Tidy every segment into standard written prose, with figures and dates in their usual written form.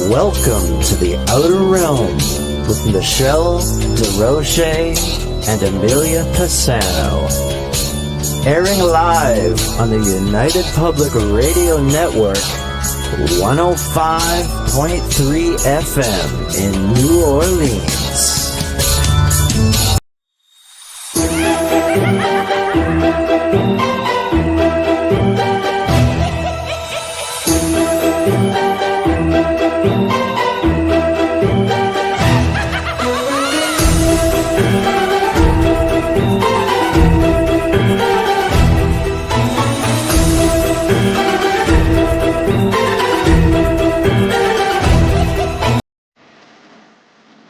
Welcome to the Outer Realm with Michelle DeRoche and Amelia Pisano. Airing live on the United Public Radio Network, 105.3 FM in New Orleans.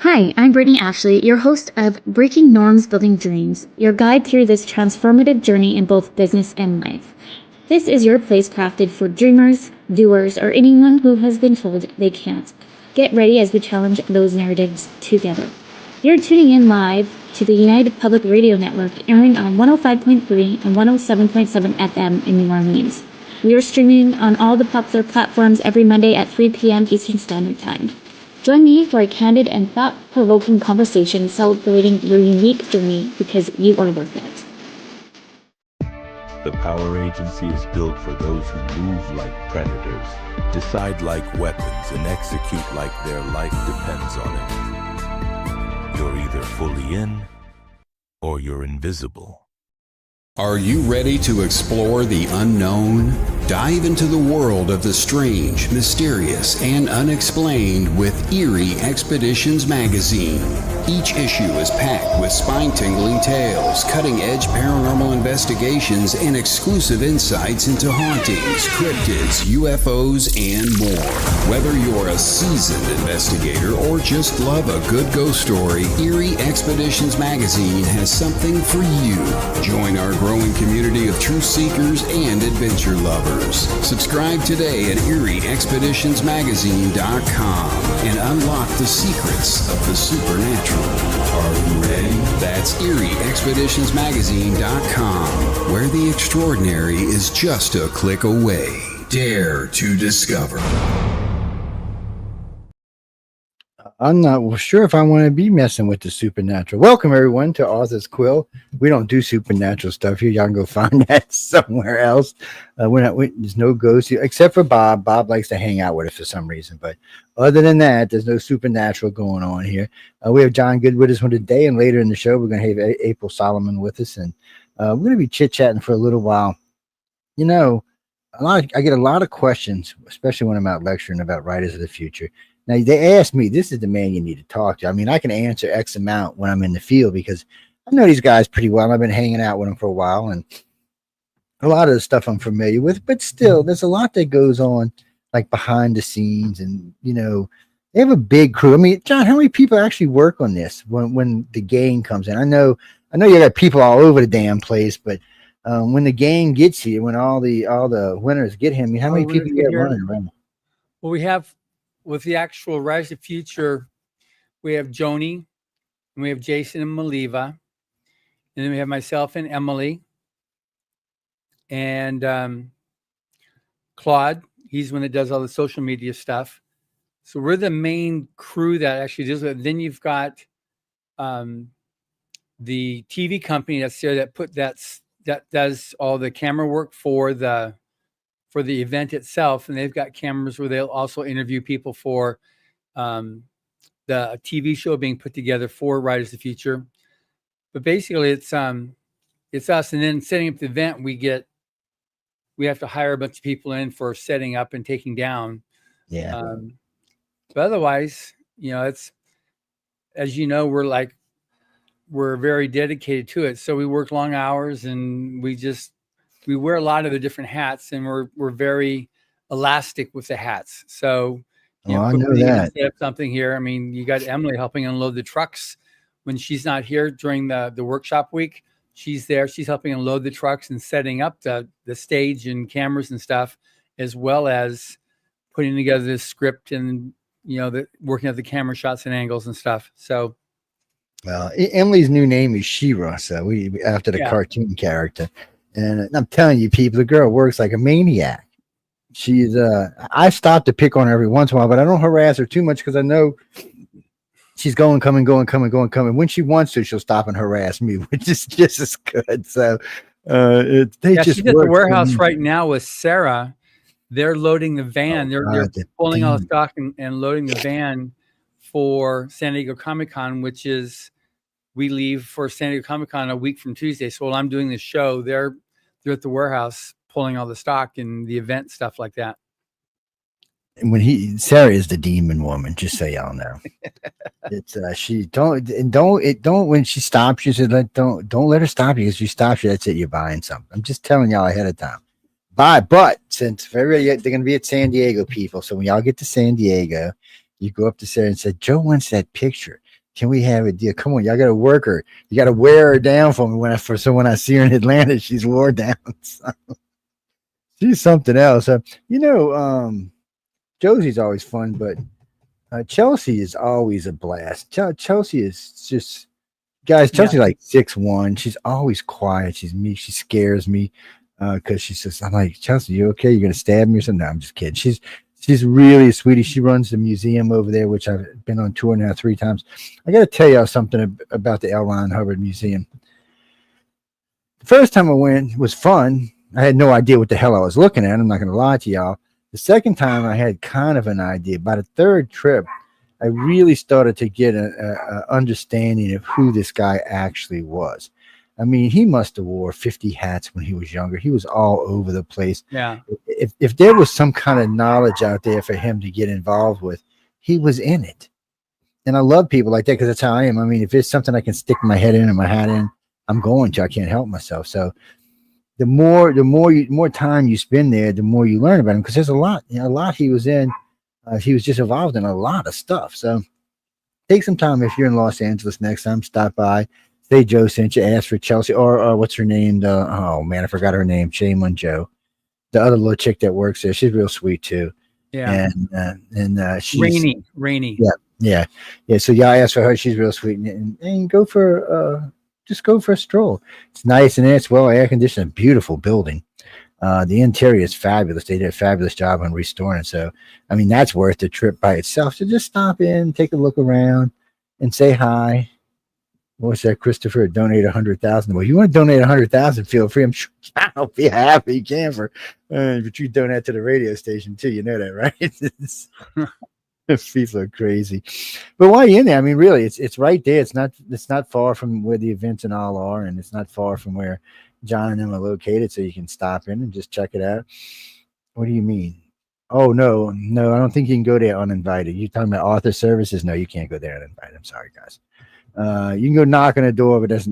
Hi, I'm Brittany Ashley, your host of Breaking Norms, Building Dreams, your guide through this transformative journey in both business and life. This is your place crafted for dreamers, doers, or anyone who has been told they can't. Get ready as we challenge those narratives together. You're tuning in live to the United Public Radio Network, airing on 105.3 and 107.7 FM in New Orleans. We are streaming on all the popular platforms every Monday at 3 p.m. Eastern Standard Time. Join me for a candid and thought-provoking conversation celebrating your unique journey because you are worth it. The Power Agency is built for those who move like predators, decide like weapons, and execute like their life depends on it. You're either fully in, or you're invisible. Are you ready to explore the unknown? Dive into the world of the strange, mysterious, and unexplained with Eerie Expeditions magazine. Each issue is packed with spine-tingling tales, cutting-edge paranormal investigations, and exclusive insights into hauntings, cryptids, UFOs, and more. Whether you're a seasoned investigator or just love a good ghost story, Eerie Expeditions magazine has something for you. Join our growing community of truth seekers and adventure lovers. Subscribe today at EerieExpeditionsMagazine.com and unlock the secrets of the supernatural. Are you ready? That's EerieExpeditionsMagazine.com, where the extraordinary is just a click away. Dare to discover. I'm not sure if I want to be messing with the supernatural. Welcome, everyone, to Author's Quill. We don't do supernatural stuff here. Y'all can go find that somewhere else. There's no ghosts here, except for Bob. Bob likes to hang out with us for some reason. But other than that, there's no supernatural going on here. We have John Good with us one today, and later in the show, we're going to have April Solomon with us. And we're going to be chit-chatting for a little while. You know, I get a lot of questions, especially when I'm out lecturing about writers of the future. Now, they asked me, this is the man you need to talk to. I mean, I can answer X amount when I'm in the field because I know these guys pretty well. I've been hanging out with them for a while, and a lot of the stuff I'm familiar with. But still, there's a lot that goes on, like behind the scenes. And, you know, they have a big crew. I mean, John, how many people actually work on this when the gang comes in? I know you got people all over the damn place, but when the gang gets here, when all the winners get him, I mean, how many people you got running around? Well, we have... With the actual Rise of Future, we have Joni, and we have Jason and Maliva, and then we have myself and Emily, and Claude. He's the one that does all the social media stuff. So we're the main crew that actually does it. Then you've got the TV company that's there that does all the camera work for the event itself, and they've got cameras where they'll also interview people for the TV show being put together for Riders of the Future. But basically, it's us, and then setting up the event, we have to hire a bunch of people in for setting up and taking down. Yeah. But otherwise, you know, it's, as you know, we're very dedicated to it. So we work long hours, and we wear a lot of the different hats, and we're very elastic with the hats. So, you know, I know that. Set up something here. I mean, you got Emily helping unload the trucks when she's not here during the workshop week. She's there. She's helping unload the trucks and setting up the stage and cameras and stuff, as well as putting together this script and, you know, working at the camera shots and angles and stuff. So, well, Emily's new name is She-Ra, so we after the cartoon character. And I'm telling you, people, the girl works like a maniac. she's I stop to pick on her every once in a while, but I don't harass her too much because I know she's going, coming, going, coming, going, coming. When she wants to, she'll stop and harass me, which is just as good. So they just she's at the work for warehouse me. right now with Sarah. They're loading the van. They're the pulling all the thing. stock and loading the van for San Diego Comic-Con, which is we leave for San Diego Comic-Con a week from Tuesday. So while I'm doing this show, they're at the warehouse pulling all the stock and the event stuff like that. And when Sarah is the demon woman, just so y'all know. It's she don't when she stops you, said don't let her stop you, because she stops you, that's it, you're buying something. I'm just telling y'all ahead of time. But since they're gonna be at San Diego, people, so when y'all get to San Diego, you go up to Sarah and say, Joe wants that picture. Can we have a deal? Come on, y'all gotta work her. You gotta wear her down for me when I see her in Atlanta, she's wore down. So, she's something else. Josie's always fun, but Chelsea is always a blast. Chelsea is just, guys, Chelsea's like 6'1". She's always quiet. She's meek. She scares me because she's just, I'm like, Chelsea, you okay? You're going to stab me or something? No, I'm just kidding. She's really a sweetie. She runs the museum over there, which I've been on tour now 3 times. I got to tell y'all something about the L. Ron Hubbard Museum. The first time I went was fun. I had no idea what the hell I was looking at. I'm not going to lie to y'all. The second time I had kind of an idea. By the third trip, I really started to get a understanding of who this guy actually was. I mean, he must have wore 50 hats when he was younger. He was all over the place. Yeah. If there was some kind of knowledge out there for him to get involved with, he was in it. And I love people like that because that's how I am. I mean, if it's something I can stick my head in and my hat in, I'm going to. I can't help myself. So the more time you spend there, the more you learn about him, because there's a lot he was in. He was just involved in a lot of stuff. So take some time if you're in Los Angeles next time. Stop by, say Joe sent you, ask for Chelsea or what's her name? Oh man, I forgot her name. Shame on Joe. The other little chick that works there, she's real sweet too. Yeah, and she's Rainy. Yeah. So y'all ask for her. She's real sweet, and go for just go for a stroll. It's nice and it's well air conditioned. Beautiful building. The interior is fabulous. They did a fabulous job on restoring it. So, I mean, that's worth the trip by itself. So just stop in, take a look around, and say hi. What's that, Christopher? Donate 100,000. Well, you want to donate 100,000? Feel free. I'm sure I'll be happy. You can but you donate to the radio station too. You know that, right? People are crazy. But while you're in there, I mean, really, it's right there. It's not far from where the events and all are, and it's not far from where John and them are located, so you can stop in and just check it out. What do you mean? Oh, no, I don't think you can go there uninvited. You talking about author services? No, you can't go there uninvited. I'm sorry, guys. You can go knock on a door, but it's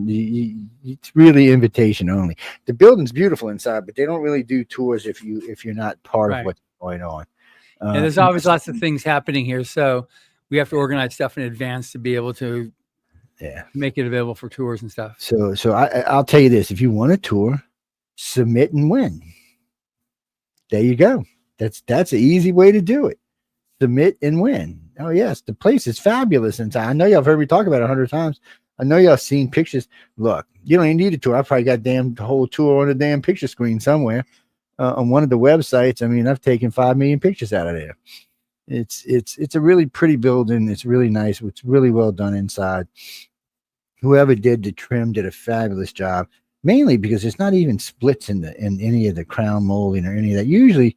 really invitation only. The building's beautiful inside, but they don't really do tours if you're not part of what's going on. And there's always lots of things happening here, so we have to organize stuff in advance to be able to make it available for tours and stuff. So I'll tell you this: if you want a tour, submit and win. There you go. That's an easy way to do it. Submit and win. Oh yes, the place is fabulous inside. I know y'all have heard me talk about it 100 times. I know y'all seen pictures. Look, you don't even need a tour. I probably got the whole tour on a damn picture screen somewhere on one of the websites. I mean, I've taken 5 million pictures out of there. It's a really pretty building. It's really nice. It's really well done inside. Whoever did the trim did a fabulous job, mainly because there's not even splits in any of the crown molding or any of that. Usually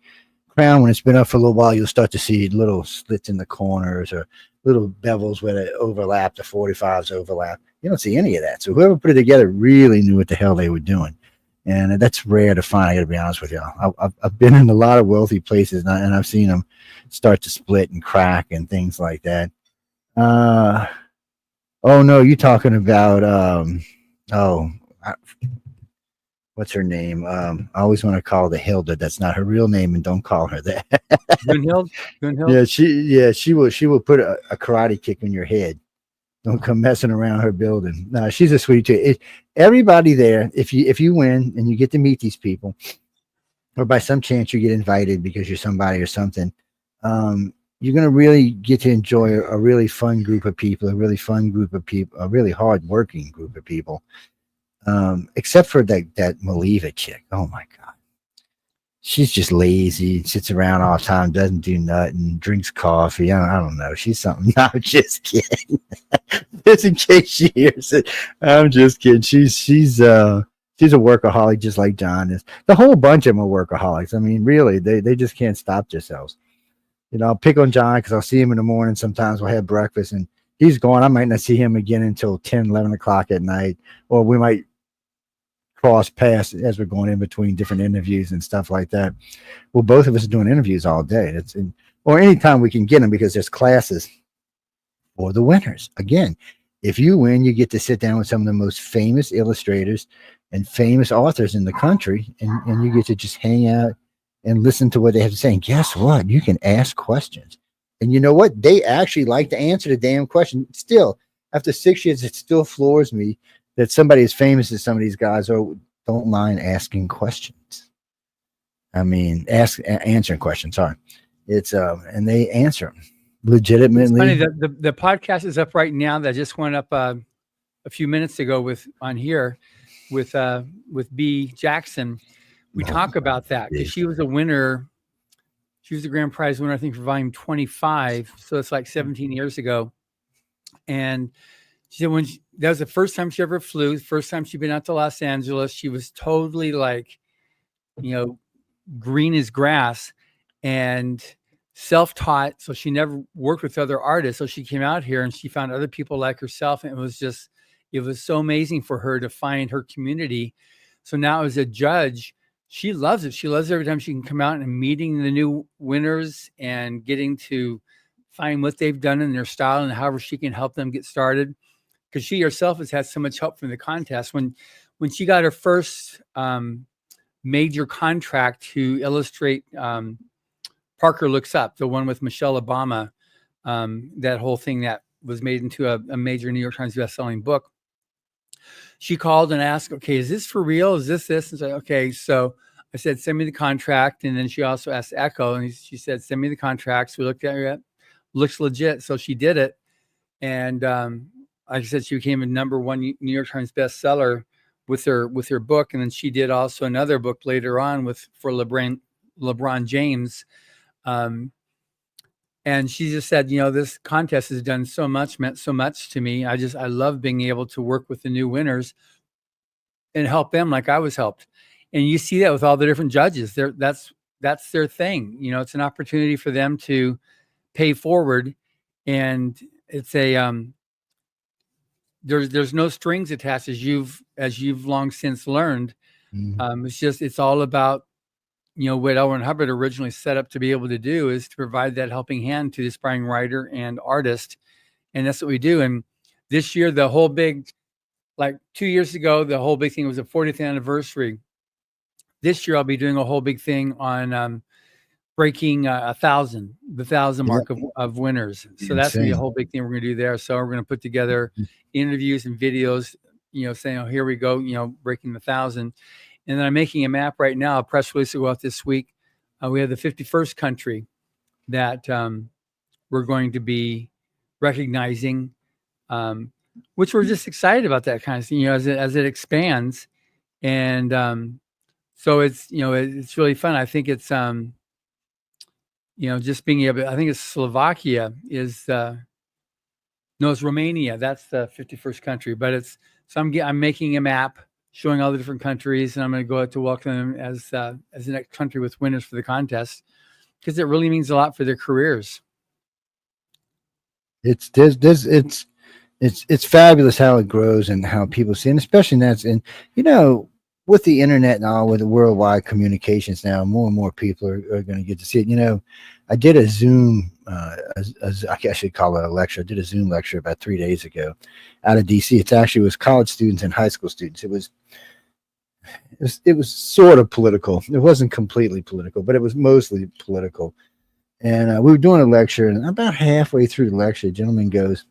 crown, when it's been up for a little while, you'll start to see little slits in the corners or little bevels where they overlap, the 45s overlap. You don't see any of that. So whoever put it together really knew what the hell they were doing. And that's rare to find. I got to be honest with y'all. I've been in a lot of wealthy places and I've seen them start to split and crack and things like that. Oh no, you're talking about what's her name? I always want to call her Hilda. That's not her real name, and don't call her that. Gunhild? She will put a karate kick in your head. Don't come messing around her building. No, she's a sweet too. Everybody there, if you win and you get to meet these people, or by some chance you get invited because you're somebody or something, you're going to really get to enjoy a really fun group of people, a really hard-working group of people, except for that Maliva chick. Oh, my God. she's just lazy, sits around all the time, doesn't do nothing, drinks coffee. I don't know. She's something. No, I'm just kidding. Just in case she hears it, I'm just kidding. She's a workaholic, just like John is. The whole bunch of them are workaholics. I mean, really, they just can't stop themselves. You know, I'll pick on John because I'll see him in the morning. Sometimes we'll have breakfast and he's gone. I might not see him again until 10, 11 o'clock at night, or we might cross paths as we're going in between different interviews and stuff like that. Well, both of us are doing interviews all day. Or anytime we can get them, because there's classes for the winners. Again, if you win, you get to sit down with some of the most famous illustrators and famous authors in the country, and you get to just hang out and listen to what they have to say. And guess what? You can ask questions. And you know what? They actually like to answer the damn question. Still, after 6 years, it still floors me that somebody as famous as some of these guys don't mind asking questions. I mean, answering questions. Sorry. It's and they answer them legitimately. It's funny, the podcast is up right now. That just went up a few minutes ago with B. Jackson. We talk about that because she was a winner. She was the grand prize winner, I think, for volume 25. So it's like 17 years ago. And she said that was the first time she ever flew, the first time she'd been out to Los Angeles. She was totally like, green as grass and self-taught. So she never worked with other artists. So she came out here and she found other people like herself. And it was so amazing for her to find her community. So now as a judge, she loves it. She loves every time she can come out and meeting the new winners and getting to find what they've done in their style and however she can help them get started. Because she herself has had so much help from the contest. When she got her first major contract to illustrate Parker Looks Up, the one with Michelle Obama, that whole thing that was made into a major New York Times bestselling book. She called and asked, okay, is this for real? Is this? And said, okay. So I said, send me the contract. And then she also asked Echo, and she said, send me the contracts. We looked at it. Looks legit. So she did it. And like I said, she became a #1 New York Times bestseller with her book. And then she did also another book later on for LeBron James. And she just said, this contest has done meant so much to me. I love being able to work with the new winners and help them like I was helped. And you see that with all the different judges. That's their thing. It's an opportunity for them to pay forward, and it's there's no strings attached, as you've long since learned. Mm-hmm. It's all about what L. Ron Hubbard originally set up to be able to do is to provide that helping hand to the aspiring writer and artist. And that's what we do. And this year, the whole big, like 2 years ago, the whole big thing was the 40th anniversary. This year, I'll be doing a whole big thing on breaking the 1,000 mark of winners. So that's going to be a whole big thing we're going to do there. So we're going to put together interviews and videos, saying, oh, here we go, breaking the 1,000. And then I'm making a map right now. A press release will go out this week. We have the 51st country that we're going to be recognizing, which we're just excited about that kind of thing, as it expands. And so it's really fun. I think it's just being able. I think it's Slovakia it's Romania. That's the 51st country. But I'm making a map showing all the different countries, and I'm going to go out to welcome them as the next country with winners for the contest, because it really means a lot for their careers. It's fabulous how it grows and how people see it, and especially that's with the internet and all, with the worldwide communications now, more and more people are going to get to see it. I did a Zoom, I guess I should call it a lecture. I did a Zoom lecture about 3 days ago out of DC. It was college students and high school students. It was sort of political. It wasn't completely political, but it was mostly political. And we were doing a lecture, and about halfway through the lecture, a gentleman goes,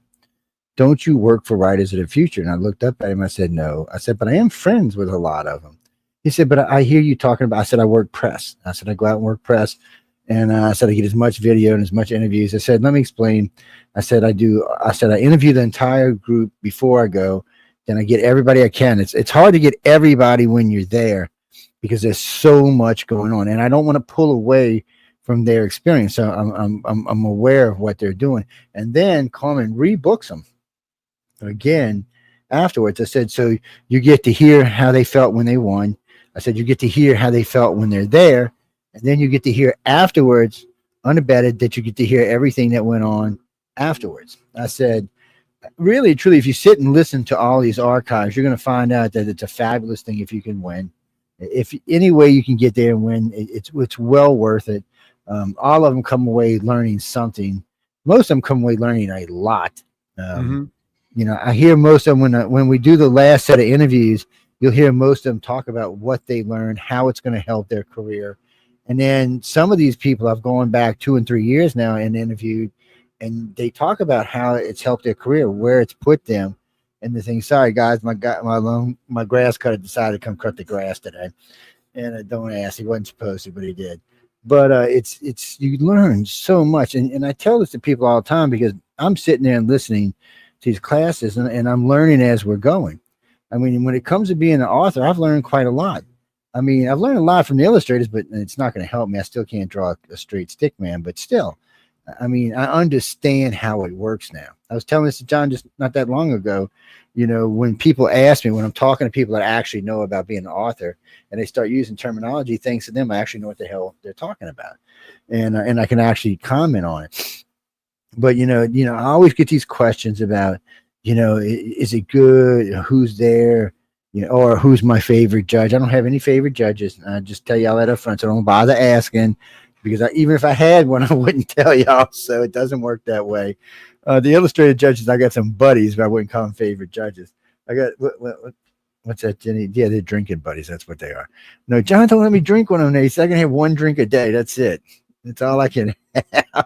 "Don't you work for Writers of the Future?" And I looked up at him. I said, "No." I said, "But I am friends with a lot of them." He said, "But I hear you talking about," I said, "I work press." I said, "I go out and work press." And I said, "I get as much video and as much interviews." I said, "Let me explain." I said, I interview the entire group before I go. Then I get everybody I can. It's hard to get everybody when you're there. because there's so much going on, and I don't want to pull away from their experience. So I'm aware of what they're doing, and then Carmen rebooks them again afterwards. I said, so you get to hear how they felt when they won. I said, you get to hear how they felt when they're there, and then you get to hear afterwards, unabated, that you get to hear everything that went on afterwards. I said, really, truly, if you sit and listen to all these archives, you're going to find out that it's a fabulous thing if you can win. If any way you can get there and win, it's well worth it. All of them come away learning something. Most of them come away learning a lot. You know, I hear most of them when we do the last set of interviews, you'll hear most of them talk about what they learned, how it's going to help their career. And then some of these people I've gone back 2 and 3 years now and interviewed, and they talk about how it's helped their career, where it's put them, and the thing. Sorry, guys, my grass cutter decided to come cut the grass today, and don't ask, he wasn't supposed to, but he did. But it's you learn so much, and I tell this to people all the time because I'm sitting there and listening to these classes, and I'm learning as we're going. I mean, when it comes to being an author, I've learned quite a lot. I mean, I've learned a lot from the illustrators, but it's not going to help me. I still can't draw a straight stick man, but still, I mean, I understand how it works now. I was telling this to John just not that long ago. You know, when people ask me, when I'm talking to people that actually know about being an author, and they start using terminology, thanks to them, I actually know what the hell they're talking about, and I can actually comment on it. But you know, I always get these questions about, you know, is it good? Who's there? You know, or who's my favorite judge? I don't have any favorite judges. I just tell y'all that up front, so don't bother asking, because even if I had one, I wouldn't tell y'all. So it doesn't work that way. The illustrated judges, I got some buddies, but I wouldn't call them favorite judges. I got what's that, Jenny? Yeah, they're drinking buddies. That's what they are. No, John don't let me drink one of them. He said I can have one drink a day. That's it. That's all I can have.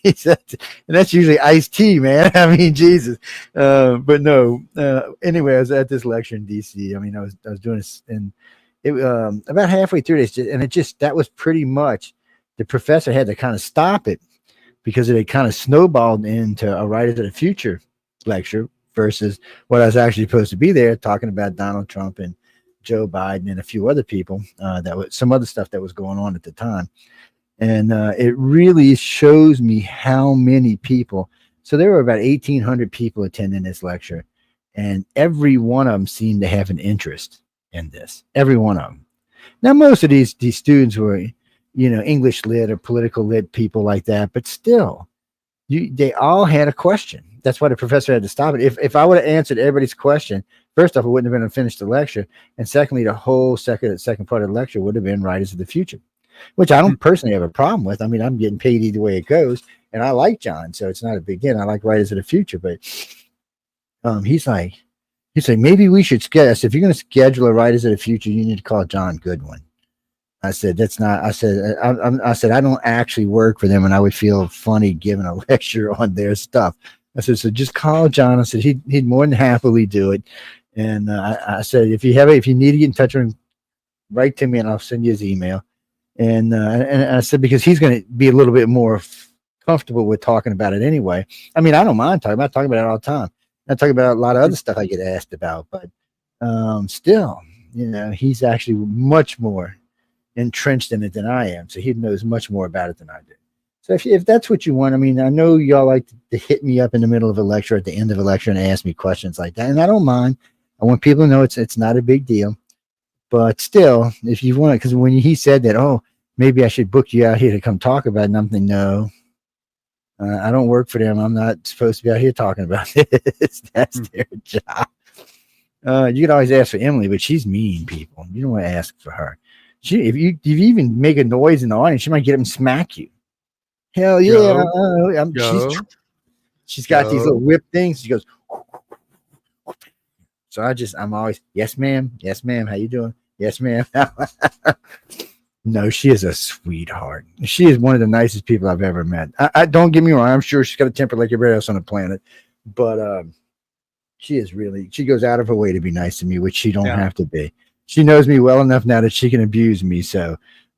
He said, and that's usually iced tea, man. I mean, Jesus. But no. Anyway, I was at this lecture in DC. I mean, I was doing this, and it about halfway through this, and that was pretty much, the professor had to kind of stop it because it had kind of snowballed into a Writers of the Future lecture versus what I was actually supposed to be there talking about Donald Trump and Joe Biden and a few other people. That was some other stuff that was going on at the time. And it really shows me how many people. So there were about 1,800 people attending this lecture, and every one of them seemed to have an interest in this. Every one of them. Now, most of these students were, you know, English lit or political lit people like that, but still, they all had a question. That's why the professor had to stop it. If I would have answered everybody's question, first off, it wouldn't have been finished the lecture, and secondly, the whole second part of the lecture would have been Writers of the Future, which I don't personally have a problem with. I mean, I'm getting paid either way it goes, and I like John, so it's not a big deal. I like Writers of the Future, but he's like, maybe we should schedule. I said, if you're going to schedule a Writers of the Future, you need to call John Goodwin. I said, that's not. I said, I don't actually work for them, and I would feel funny giving a lecture on their stuff. I said, so just call John. I said he'd more than happily do it. And I said, if you need to get in touch with him, write to me, and I'll send you his email. And I said, because he's going to be a little bit more comfortable with talking about it anyway. I mean, I don't mind talking about it all the time. I talk about a lot of other stuff I get asked about, but still, you know, he's actually much more entrenched in it than I am. So he knows much more about it than I do. So if that's what you want, I mean, I know y'all like to hit me up in the middle of a lecture, at the end of a lecture, and ask me questions like that. And I don't mind. I want people to know it's not a big deal. But still, if you want, because when he said that, oh, maybe I should book you out here to come talk about it, and I'm thinking, no, I don't work for them. I'm not supposed to be out here talking about this. That's their job. You could always ask for Emily, but she's mean, people. You don't want to ask for her. If you even make a noise in the audience, she might get him and smack you. Hell yeah. She's got these little whip things. She goes. So I'm always, yes, ma'am. Yes, ma'am. How you doing? Yes, ma'am. No, she is a sweetheart. She is one of the nicest people I've ever met. I don't get me wrong. I'm sure she's got a temper like everybody else on the planet, but she goes out of her way to be nice to me, which she don't have to be. She knows me well enough now that she can abuse me. So,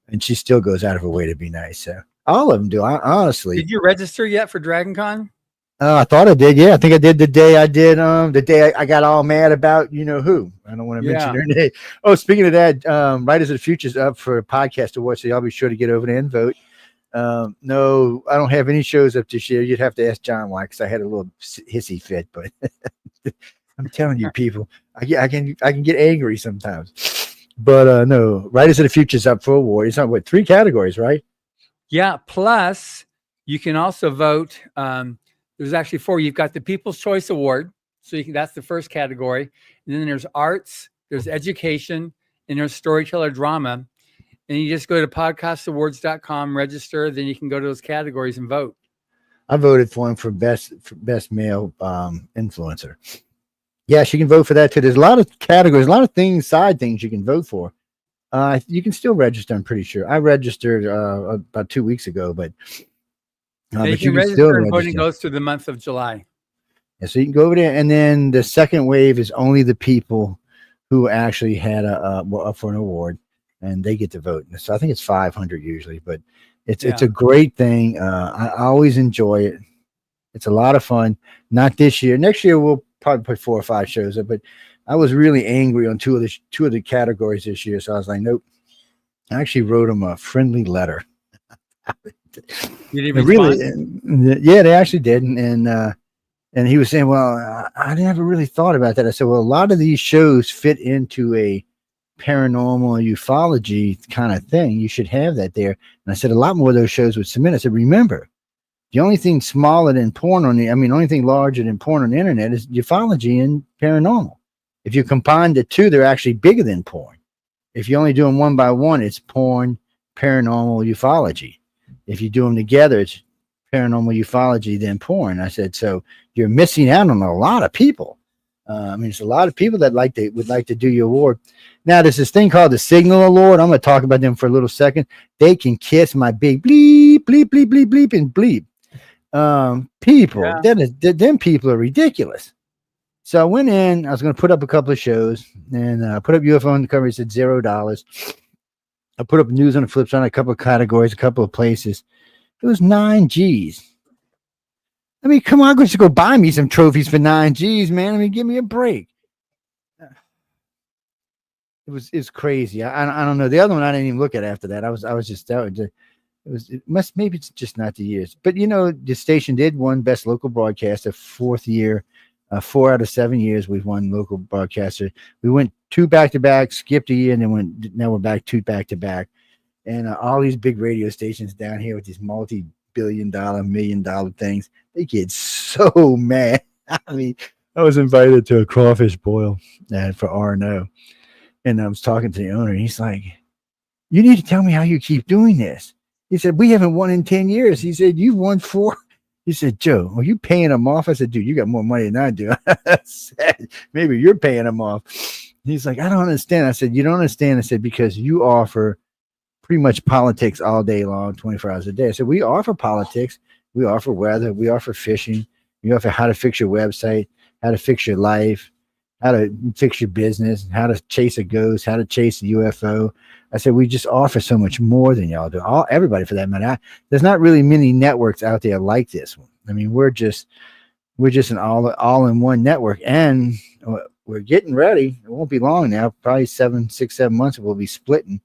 and she still goes out of her way to be nice. So all of them do. I honestly. Did you register yet for Dragon Con? I thought I did. Yeah, I think I did the day I did. The day I got all mad about you know who. I don't want to mention Yeah. her name. Oh, speaking of that, Writers of the Future's up for podcast awards, so y'all be sure to get over there and vote. No, I don't have any shows up this year. You'd have to ask John why, because I had a little hissy fit. But I'm telling you, people, I can get angry sometimes. But no, Writers of the Future's up for award. It's on what 3 categories, right? Yeah. Plus, you can also vote. There's actually 4. You've got the People's Choice Award. So that's the first category. And then there's arts, there's education, and there's storyteller drama. And you just go to podcastawards.com, register, then you can go to those categories and vote. I voted for him for best male influencer. Yes, you can vote for that too. There's a lot of categories, a lot of things, side things you can vote for. You can still register, I'm pretty sure. I registered about 2 weeks ago, but you can register, and voting goes through the month of July. Yeah, so you can go over there, and then the second wave is only the people who actually had were up for an award, and they get to vote. So I think it's 500 usually, but it's a great thing. I always enjoy it. It's a lot of fun. Not this year. Next year we'll probably put 4 or 5 shows up, but I was really angry on two of the categories this year, so I was like, nope. I actually wrote them a friendly letter. You didn't really? Yeah, they actually did, and he was saying, well, I never really thought about that. I said, well, a lot of these shows fit into a paranormal ufology kind of thing. You should have that there. And I said, a lot more of those shows would submit. I said, remember, the only thing smaller than porn the only thing larger than porn on the internet is ufology and paranormal. If you combine the two, they're actually bigger than porn. If you only do them one by one, it's porn, paranormal, ufology. If you do them together, it's paranormal ufology, then porn. I said, so you're missing out on a lot of people. It's a lot of people that would like to do your award. Now, there's this thing called the Signal Award. I'm going to talk about them for a little second. They can kiss my big bleep, bleep, bleep, bleep, bleep, and bleep. People, them people are ridiculous. So I went in. I was going to put up a couple of shows, and put up UFO on the cover. It said $0. I put up news on the flip side, a couple of categories, a couple of places. It was 9 G's. I mean, come on, I'm going to go buy me some trophies for 9 G's, man. I mean, give me a break. It's crazy. I don't know. The other one I didn't even look at after that. I was just out. Maybe it's just not the years. But the station did won Best Local Broadcaster 4th year. 4 out of 7 years we've won local broadcaster. We went 2 back-to-back, skipped a year, and then now we're back 2 back-to-back. And all these big radio stations down here with these multi-billion-dollar, million-dollar things, they get so mad. I mean, I was invited to a crawfish boil for R&O, and I was talking to the owner, and he's like, you need to tell me how you keep doing this. He said, we haven't won in 10 years. He said, you've won 4. He said, Joe, are you paying them off? I said, dude, you got more money than I do. I said, maybe you're paying them off. He's like, I don't understand. I said, you don't understand. I said, because you offer pretty much politics all day long, 24 hours a day. I said, we offer politics. We offer weather. We offer fishing. We offer how to fix your website, how to fix your life, how to fix your business, how to chase a ghost, how to chase a UFO. I said, we just offer so much more than y'all do. Everybody for that matter. There's not really many networks out there like this one. I mean, we're just an all-in-one network, and we're getting ready. It won't be long now. Probably 7 months. We'll be splitting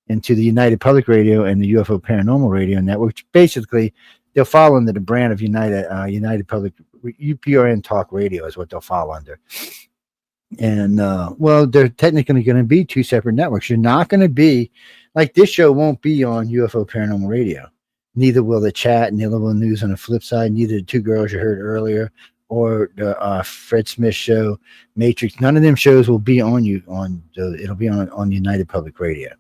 into the United Public Radio and the UFO Paranormal Radio Network. Which basically, they'll fall under the brand of United Public UPRN Talk Radio is what they'll fall under. And they're technically going to be 2 separate networks. You're not going to be like this show won't be on UFO Paranormal Radio. Neither will the chat, neither will news on the flip side, neither the 2 girls you heard earlier or the Fred Smith show, Matrix. None of them shows will be on it'll be on United Public Radio.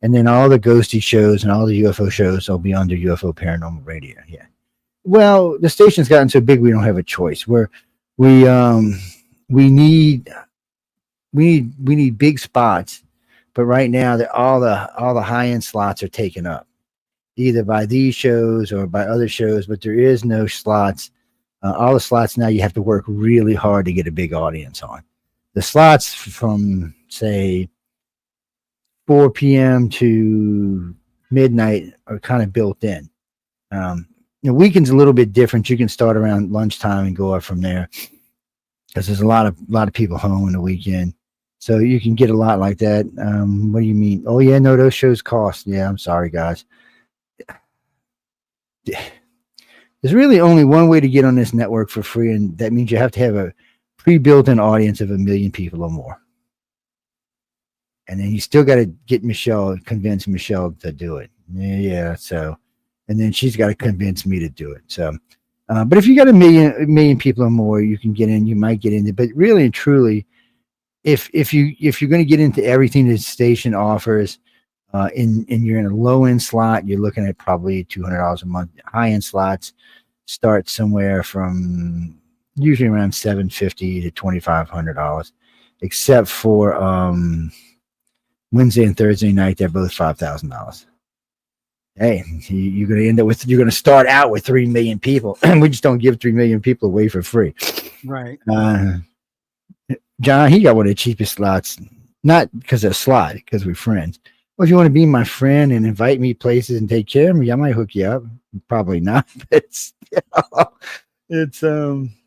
And then all the ghosty shows and all the UFO shows will be under UFO Paranormal Radio. Yeah. Well, the station's gotten so big we don't have a choice. We need big spots, but right now all the high-end slots are taken up, either by these shows or by other shows. But there is no slots. All the slots now you have to work really hard to get a big audience on. The slots from say 4 p.m. to midnight are kind of built in. weekend's a little bit different. You can start around lunchtime and go up from there because there's a lot of people home on the weekend. So you can get a lot like that. What do you mean? Oh yeah, no, those shows cost. Yeah, I'm sorry, guys. There's really only one way to get on this network for free, and that means you have to have a pre-built-in audience of 1 million people or more. And then you still got to convince Michelle to do it. Yeah. So, and then she's got to convince me to do it. So, but if you got a million people or more, you can get in. You might get in there. But really and truly, if you're going to get into everything the station offers, and you're in a low end slot, you're looking at probably $200 a month. High end slots start somewhere from usually around $750 to $2,500, except for Wednesday and Thursday night. They're both $5,000. Hey, you're going to start out with 3 million people. We just don't give 3 million people away for free. Right. John, he got one of the cheapest slots, not because of a slot, because we're friends. Well, if you want to be my friend and invite me places and take care of me, I might hook you up. Probably not, but it's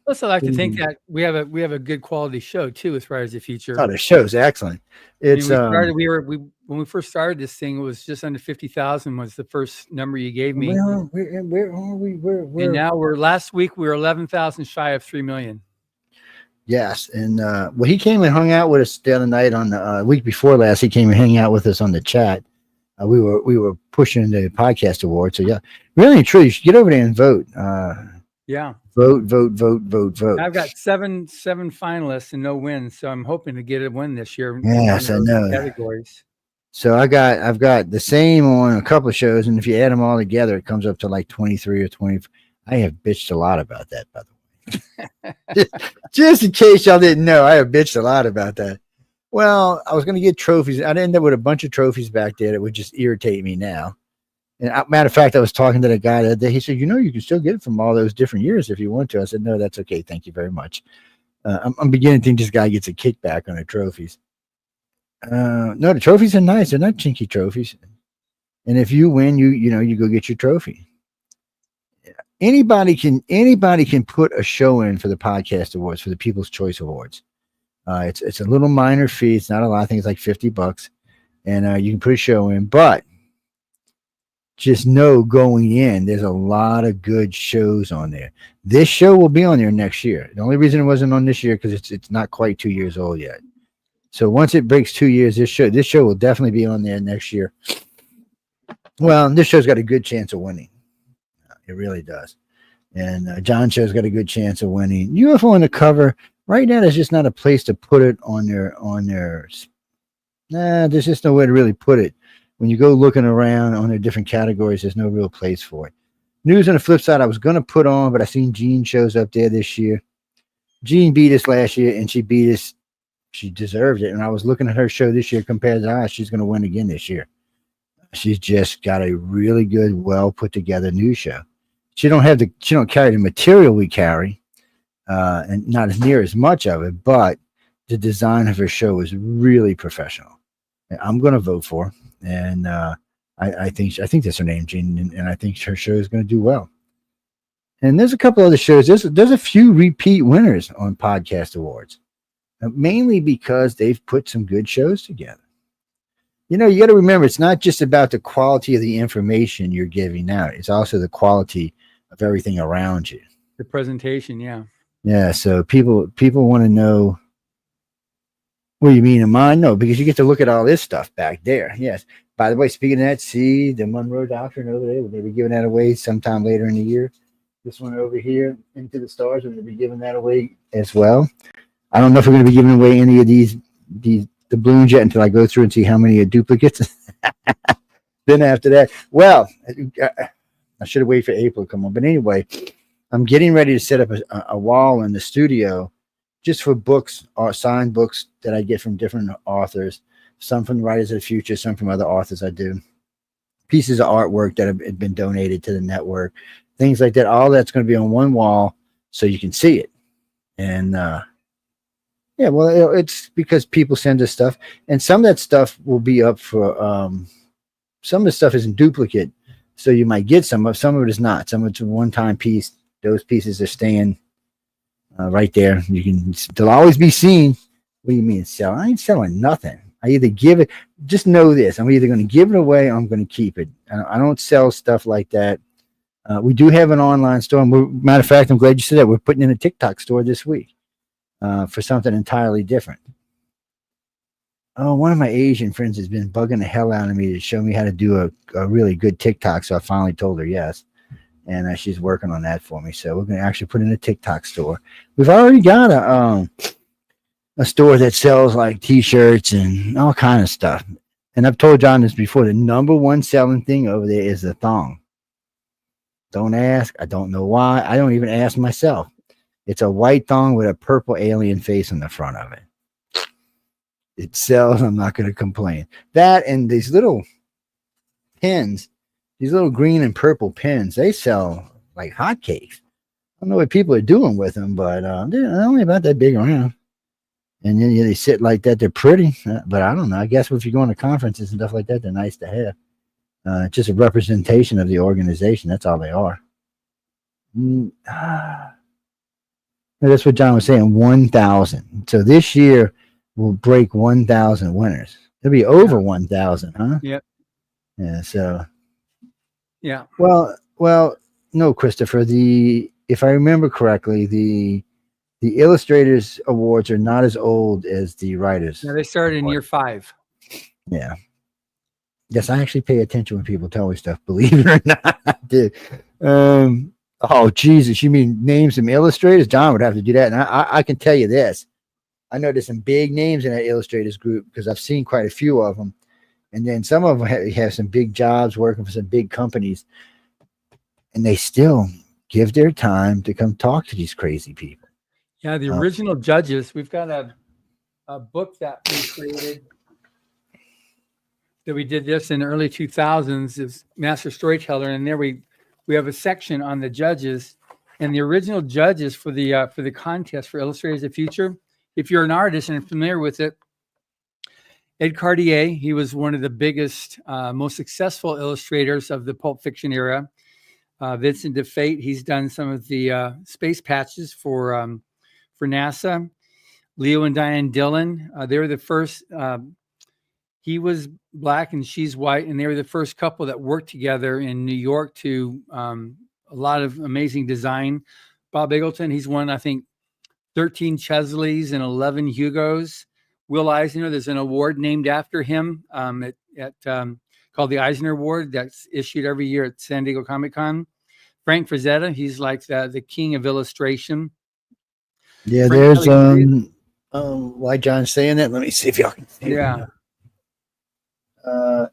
Plus, I like to think that we have a good quality show too, with Riders of the Future. Oh, the show's excellent. It's when we first started this thing, it was just under 50,000 was the first number you gave me. Well, where are we? And now last week we were 11,000 shy of 3 million. Yes, and well, he came and hung out with us the other night on the week before last. He came and hung out with us on the chat. We were pushing the podcast award. So yeah, really and truly, you should get over there and vote. Yeah, vote. I've got seven finalists and no wins, so I'm hoping to get a win this year. Yes, I know. Categories. So I've got the same on a couple of shows, and if you add them all together, it comes up to like 23 or 20. I have bitched a lot about that, by the way. just in case y'all didn't know, I have bitched a lot about that. Well, I was going to get trophies. I'd end up with a bunch of trophies back there that would just irritate me now. And matter of fact, I was talking to the guy the other day. He said, you can still get it from all those different years if you want to. I said, no, that's okay. Thank you very much. I'm beginning to think this guy gets a kickback on the trophies. No, the trophies are nice. They're not chinky trophies. And if you win, you go get your trophy. Anybody can put a show in for the podcast awards, for the People's Choice Awards. It's a little minor fee. It's not a lot. I think it's like $50, and you can put a show in. But just know going in, there's a lot of good shows on there. This show will be on there next year. The only reason it wasn't on this year because it's not quite 2 years old yet. So once it breaks 2 years, this show will definitely be on there next year. Well, this show's got a good chance of winning. It really does. And John Show's got a good chance of winning. UFO on the cover right now, there's just not a place to put it on their. There's just no way to really put it. When you go looking around on their different categories, there's no real place for it. News on the flip side, I was going to put on, but I seen Jean shows up there this year. Jean beat us last year, and she beat us. She deserved it. And I was looking at her show this year compared to ours. She's going to win again this year. She's just got a really good, well put together news show. She don't carry the material we carry, and not as near as much of it, but the design of her show is really professional. And I'm going to vote for her, and I think that's her name, Jean, and I think her show is going to do well. And there's a couple other shows. There's a few repeat winners on podcast awards, mainly because they've put some good shows together. You got to remember, it's not just about the quality of the information you're giving out. It's also the quality of everything around you. The presentation, yeah. Yeah, so people want to know, what do you mean in mine? No, because you get to look at all this stuff back there. Yes. By the way, speaking of that, see the Monroe Doctrine over there. We're going to be giving that away sometime later in the year. This one over here, Into the Stars, we're going to be giving that away as well. I don't know if we're going to be giving away any of these balloons yet until I go through and see how many are duplicates. Then after that, well, I should have waited for April to come on. But anyway, I'm getting ready to set up a wall in the studio just for books or signed books that I get from different authors, some from the Writers of the Future, some from other authors I do. Pieces of artwork that have been donated to the network, things like that. All that's going to be on one wall so you can see it. And yeah, well, it's because people send us stuff, and some of that stuff will be up for some of the stuff is in duplicate So you might get some of it is not. Some of it's a one-time piece. Those pieces are staying right there. They'll always be seen. What do you mean sell? I ain't selling nothing. I either give it. Just know this: I'm either going to give it away or I'm going to keep it. I don't sell stuff like that. We do have an online store. And matter of fact, I'm glad you said that. We're putting in a TikTok store this week for something entirely different. Oh, one of my Asian friends has been bugging the hell out of me to show me how to do a really good TikTok. So I finally told her yes. And she's working on that for me. So we're going to actually put in a TikTok store. We've already got a store that sells like T-shirts and all kind of stuff. And I've told John this before. The number one selling thing over there is the thong. Don't ask. I don't know why. I don't even ask myself. It's a white thong with a purple alien face on the front of it. It sells. I'm not going to complain. That and these little pins, these little green and purple pins, they sell like hotcakes. I don't know what people are doing with them, but they're only about that big around. And then they sit like that. They're pretty, but I don't know. I guess if you're going to conferences and stuff like that, they're nice to have. Just a representation of the organization. That's all they are. That's what John was saying. 1,000. So this year we'll break 1,000 winners. It'll be over 1,000, huh? Yep. Yeah. So. Yeah. Well, no, Christopher. If I remember correctly, the Illustrators Awards are not as old as the Writers. Yeah, they started in year 5. Yeah. Yes, I actually pay attention when people tell me stuff. Believe it or not, I did. Oh Jesus! You mean name some illustrators? John would have to do that, and I can tell you this. I know there's some big names in that illustrators group because I've seen quite a few of them, and then some of them have some big jobs working for some big companies, and they still give their time to come talk to these crazy people. Yeah, the original judges. We've got a book that we created. That we did this in the early 2000s is Master Storyteller, and there we have a section on the judges and the original judges for the contest for Illustrators of the Future. If you're an artist and familiar with it, Ed Cartier, he was one of the biggest, most successful illustrators of the Pulp Fiction era. Vincent DeFate, he's done some of the space patches for NASA. Leo and Diane Dillon, they were the first. He was black and she's white, and they were the first couple that worked together in New York to a lot of amazing design. Bob Eggleton, he's won, I think, 13 Chesleys and 11 Hugos. Will Eisner, there's an award named after him called the Eisner Award that's issued every year at San Diego Comic-Con. Frank Frazetta, he's like the king of illustration. Yeah, Frank there's why John's saying that. Let me see if y'all can see it. Yeah.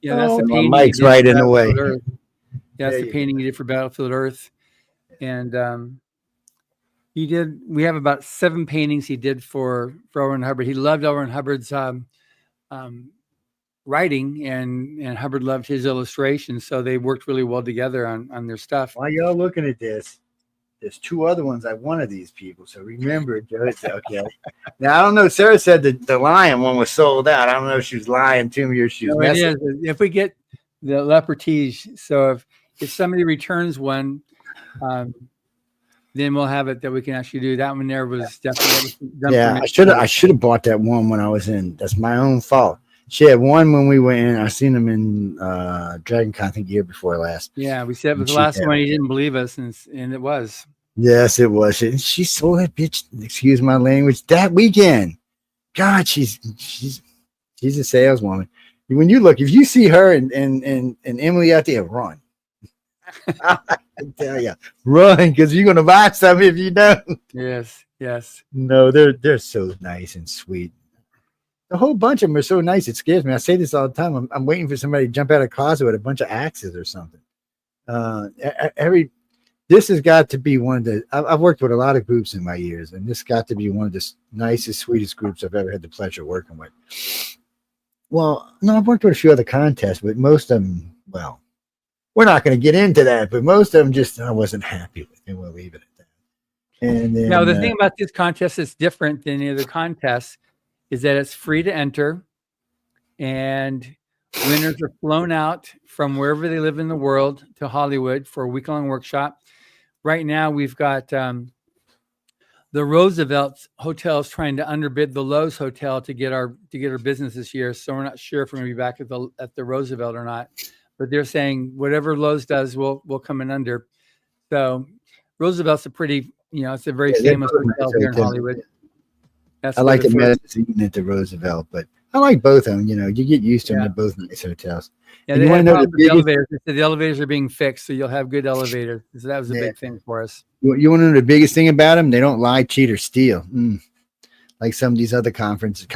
That's the painting. Mike's right in the way. That's the painting he did for Battlefield Earth. And we have about 7 paintings he did for L. Ron Hubbard. He loved L. Ron Hubbard's writing, and Hubbard loved his illustrations. So they worked really well together on their stuff. While y'all looking at this, there's 2 other ones I wanted these people. So remember, it's okay. Now, I don't know. Sarah said that the lion one was sold out. I don't know if she was lying to me or she was messing. If we get the Lepertige, so if somebody returns one, then we'll have it that we can actually do. That one there was definitely done. Yeah, I should have bought that one when I was in. That's my own fault. She had one when we went in. I seen them in Dragon Con, I think, year before last. Yeah, we said it was the last one. He didn't believe us, and it was. Yes, it was. She sold that bitch. Excuse my language. That weekend, God, she's a saleswoman. When you look, if you see her and Emily out there, run. I can tell you, run, because you're gonna buy something if you don't. Yes. No, they're so nice and sweet. A whole bunch of them are so nice. It scares me. I say this all the time. I'm waiting for somebody to jump out of a closet with a bunch of axes or something. This has got to be one of the. I've worked with a lot of groups in my years, and this got to be one of the nicest, sweetest groups I've ever had the pleasure of working with. Well, no, I've worked with a few other contests, but most of them, well, we're not going to get into that. But most of them, just I wasn't happy with, and we'll leave it at that. And then, now the thing about this contest that's different than any other contests is that it's free to enter, and Winners are flown out from wherever they live in the world to Hollywood for a week-long workshop. Right now, we've got the Roosevelt hotels trying to underbid the Lowe's hotel to get our business this year. So we're not sure if we're going to be back at the Roosevelt or not. But they're saying whatever Lowe's does, we'll come in under. So Roosevelt's a pretty, it's a very famous hotel here in Hollywood. That's I like the medicine at the Roosevelt, but I like both of them. You get used to them. They're both nice hotels. Yeah, they had problems with the elevators. They said the elevators are being fixed, so you'll have good elevators. So that was a big thing for us. You want to know the biggest thing about them? They don't lie, cheat, or steal. Like some of these other conferences.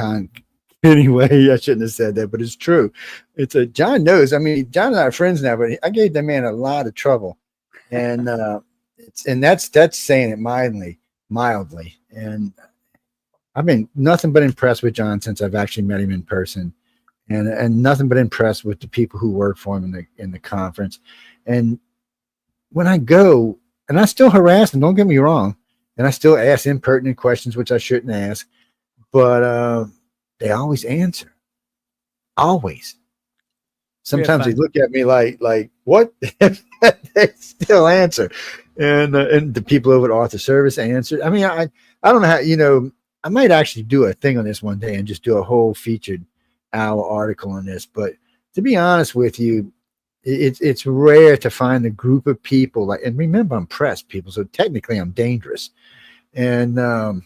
Anyway, I shouldn't have said that, but it's true. John knows. I mean, John and I are friends now, but I gave that man a lot of trouble, and that's saying it mildly. And I've been nothing but impressed with John since I've actually met him in person, and nothing but impressed with the people who work for him in the conference. And when I go, and I still harass them, don't get me wrong, and I still ask impertinent questions, which I shouldn't ask, but they always answer. Always. Sometimes they look at me like what? They still answer, and the people over at Author Service answer. I mean, I don't know how I might actually do a thing on this one day and just do a whole featured hour article on this. But to be honest with you, it's rare to find a group of people and remember, I'm press people, so technically I'm dangerous. And whoa,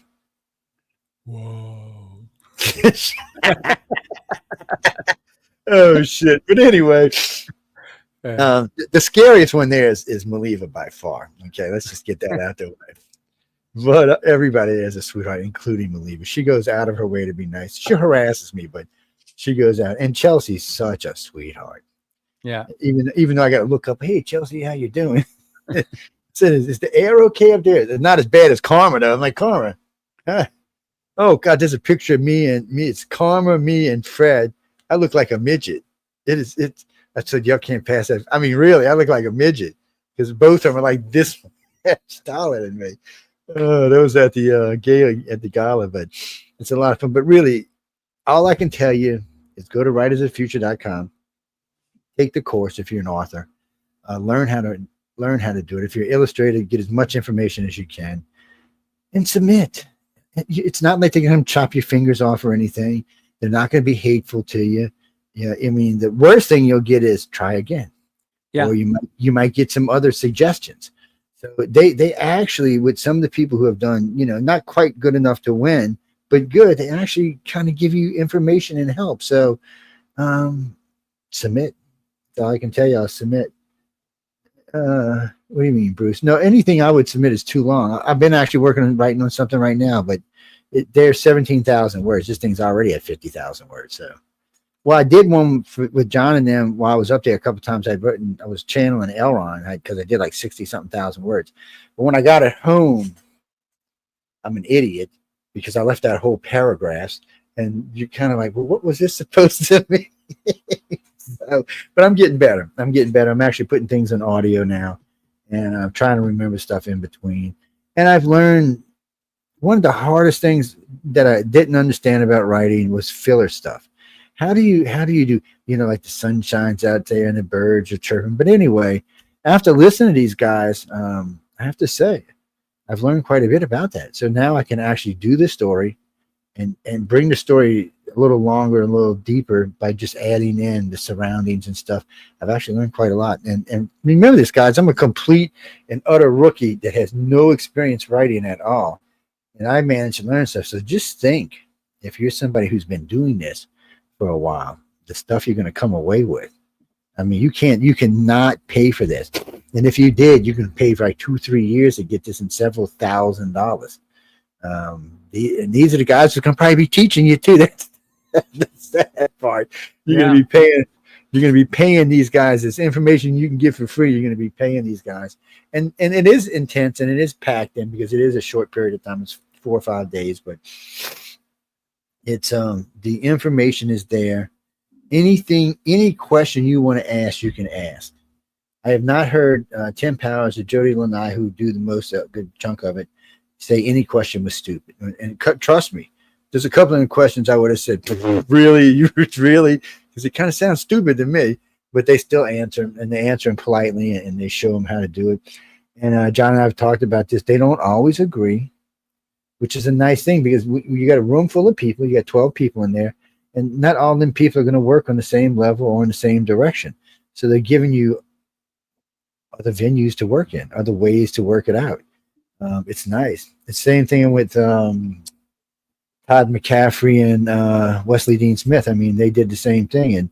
oh shit! But anyway, the scariest one there is Maliva by far. Okay, let's just get that out there. But everybody is a sweetheart, including Maliva. She goes out of her way to be nice. She harasses me, but she goes out. And Chelsea's such a sweetheart. Yeah. Even though I got to look up, hey, Chelsea, how you doing? Said, is the air okay up there? It's not as bad as Karma, though. I'm like, Karma. Huh? Oh, God, there's a picture of me. It's Karma, me, and Fred. I look like a midget. I said, y'all can't pass that. I mean, really, I look like a midget because both of them are like this taller than me. That was at the gala, but it's a lot of fun. But really, all I can tell you is go to writersofthefuture.com, take the course if you're an author, learn how to do it. If you're an illustrator, get as much information as you can, and submit. It's not like they're going to chop your fingers off or anything. They're not going to be hateful to you. Yeah, I mean, the worst thing you'll get is try again. Yeah, or you might get some other suggestions. So they actually, with some of the people who have done, not quite good enough to win, but good, they actually kind of give you information and help. So submit. That's all I can tell you. I'll submit. What do you mean, Bruce? No, anything I would submit is too long. I've been actually writing on something right now, but there's 17,000 words. This thing's already at 50,000 words. So, well, I did one with John and them while I was up there a couple of times. I was channeling Elron because I did like 60-something thousand words. But when I got it home, I'm an idiot because I left out whole paragraphs, and you're kind of like, well, what was this supposed to mean? So, but I'm getting better. I'm actually putting things in audio now, and I'm trying to remember stuff in between. And I've learned one of the hardest things that I didn't understand about writing was filler stuff. How do you do, like the sun shines out there and the birds are chirping. But anyway, after listening to these guys, I have to say, I've learned quite a bit about that. So now I can actually do the story and bring the story a little longer and a little deeper by just adding in the surroundings and stuff. I've actually learned quite a lot. And remember this, guys, I'm a complete and utter rookie that has no experience writing at all. And I managed to learn stuff. So just think, if you're somebody who's been doing this for a while, the stuff you're going to come away with. I mean, you cannot pay for this. And if you did, you can pay for like 2-3 years to get this in several $1,000s. These are the guys who can probably be teaching you too. That's that part. You're going to be paying these guys this information you can get for free. You're going to be paying these guys. And it is intense and it is packed in because it is a short period of time. It's 4 or 5 days, but it's the information is there. Any question you want to ask, you can ask. I have not heard Tim Powers or Jody Lanai, who do the most good chunk of it, say any question was stupid. And trust me, there's a couple of questions I would have said, really, because it kind of sounds stupid to me, but they still answer them, and they answer them politely, and they show them how to do it. And John and I have talked about this. They don't always agree, which is a nice thing, because you got a room full of people. You got 12 people in there, and not all of them people are going to work on the same level or in the same direction. So they're giving you other venues to work in, other ways to work it out. It's nice. The same thing with Todd McCaffrey and Wesley Dean Smith. I mean, they did the same thing,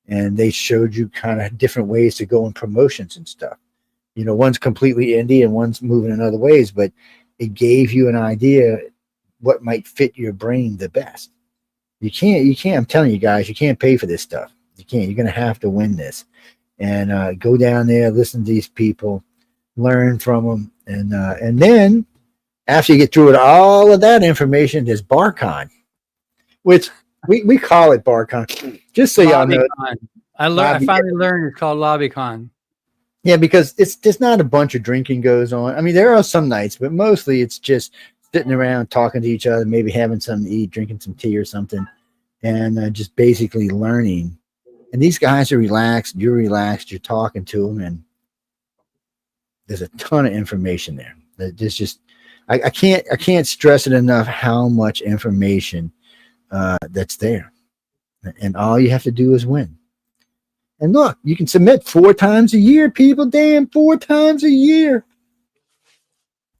and they showed you kind of different ways to go in promotions and stuff. You know, one's completely indie and one's moving in other ways, but it gave you an idea what might fit your brain the best. You can't, I'm telling you guys, you can't pay for this stuff. You can't. You're going to have to win this. And go down there, listen to these people, learn from them. And then after you get through with all of that information, there's BarCon, which we call it BarCon, just so y'all know. I finally learned it's called LobbyCon. Yeah, because it's not a bunch of drinking goes on. I mean, there are some nights, but mostly it's just sitting around talking to each other, maybe having something to eat, drinking some tea or something, and just basically learning. And these guys are relaxed. You're relaxed. You're talking to them, and there's a ton of information there. There's just I can't stress it enough how much information that's there, and all you have to do is win. And look, you can submit 4 times a year, people. Damn, 4 times a year.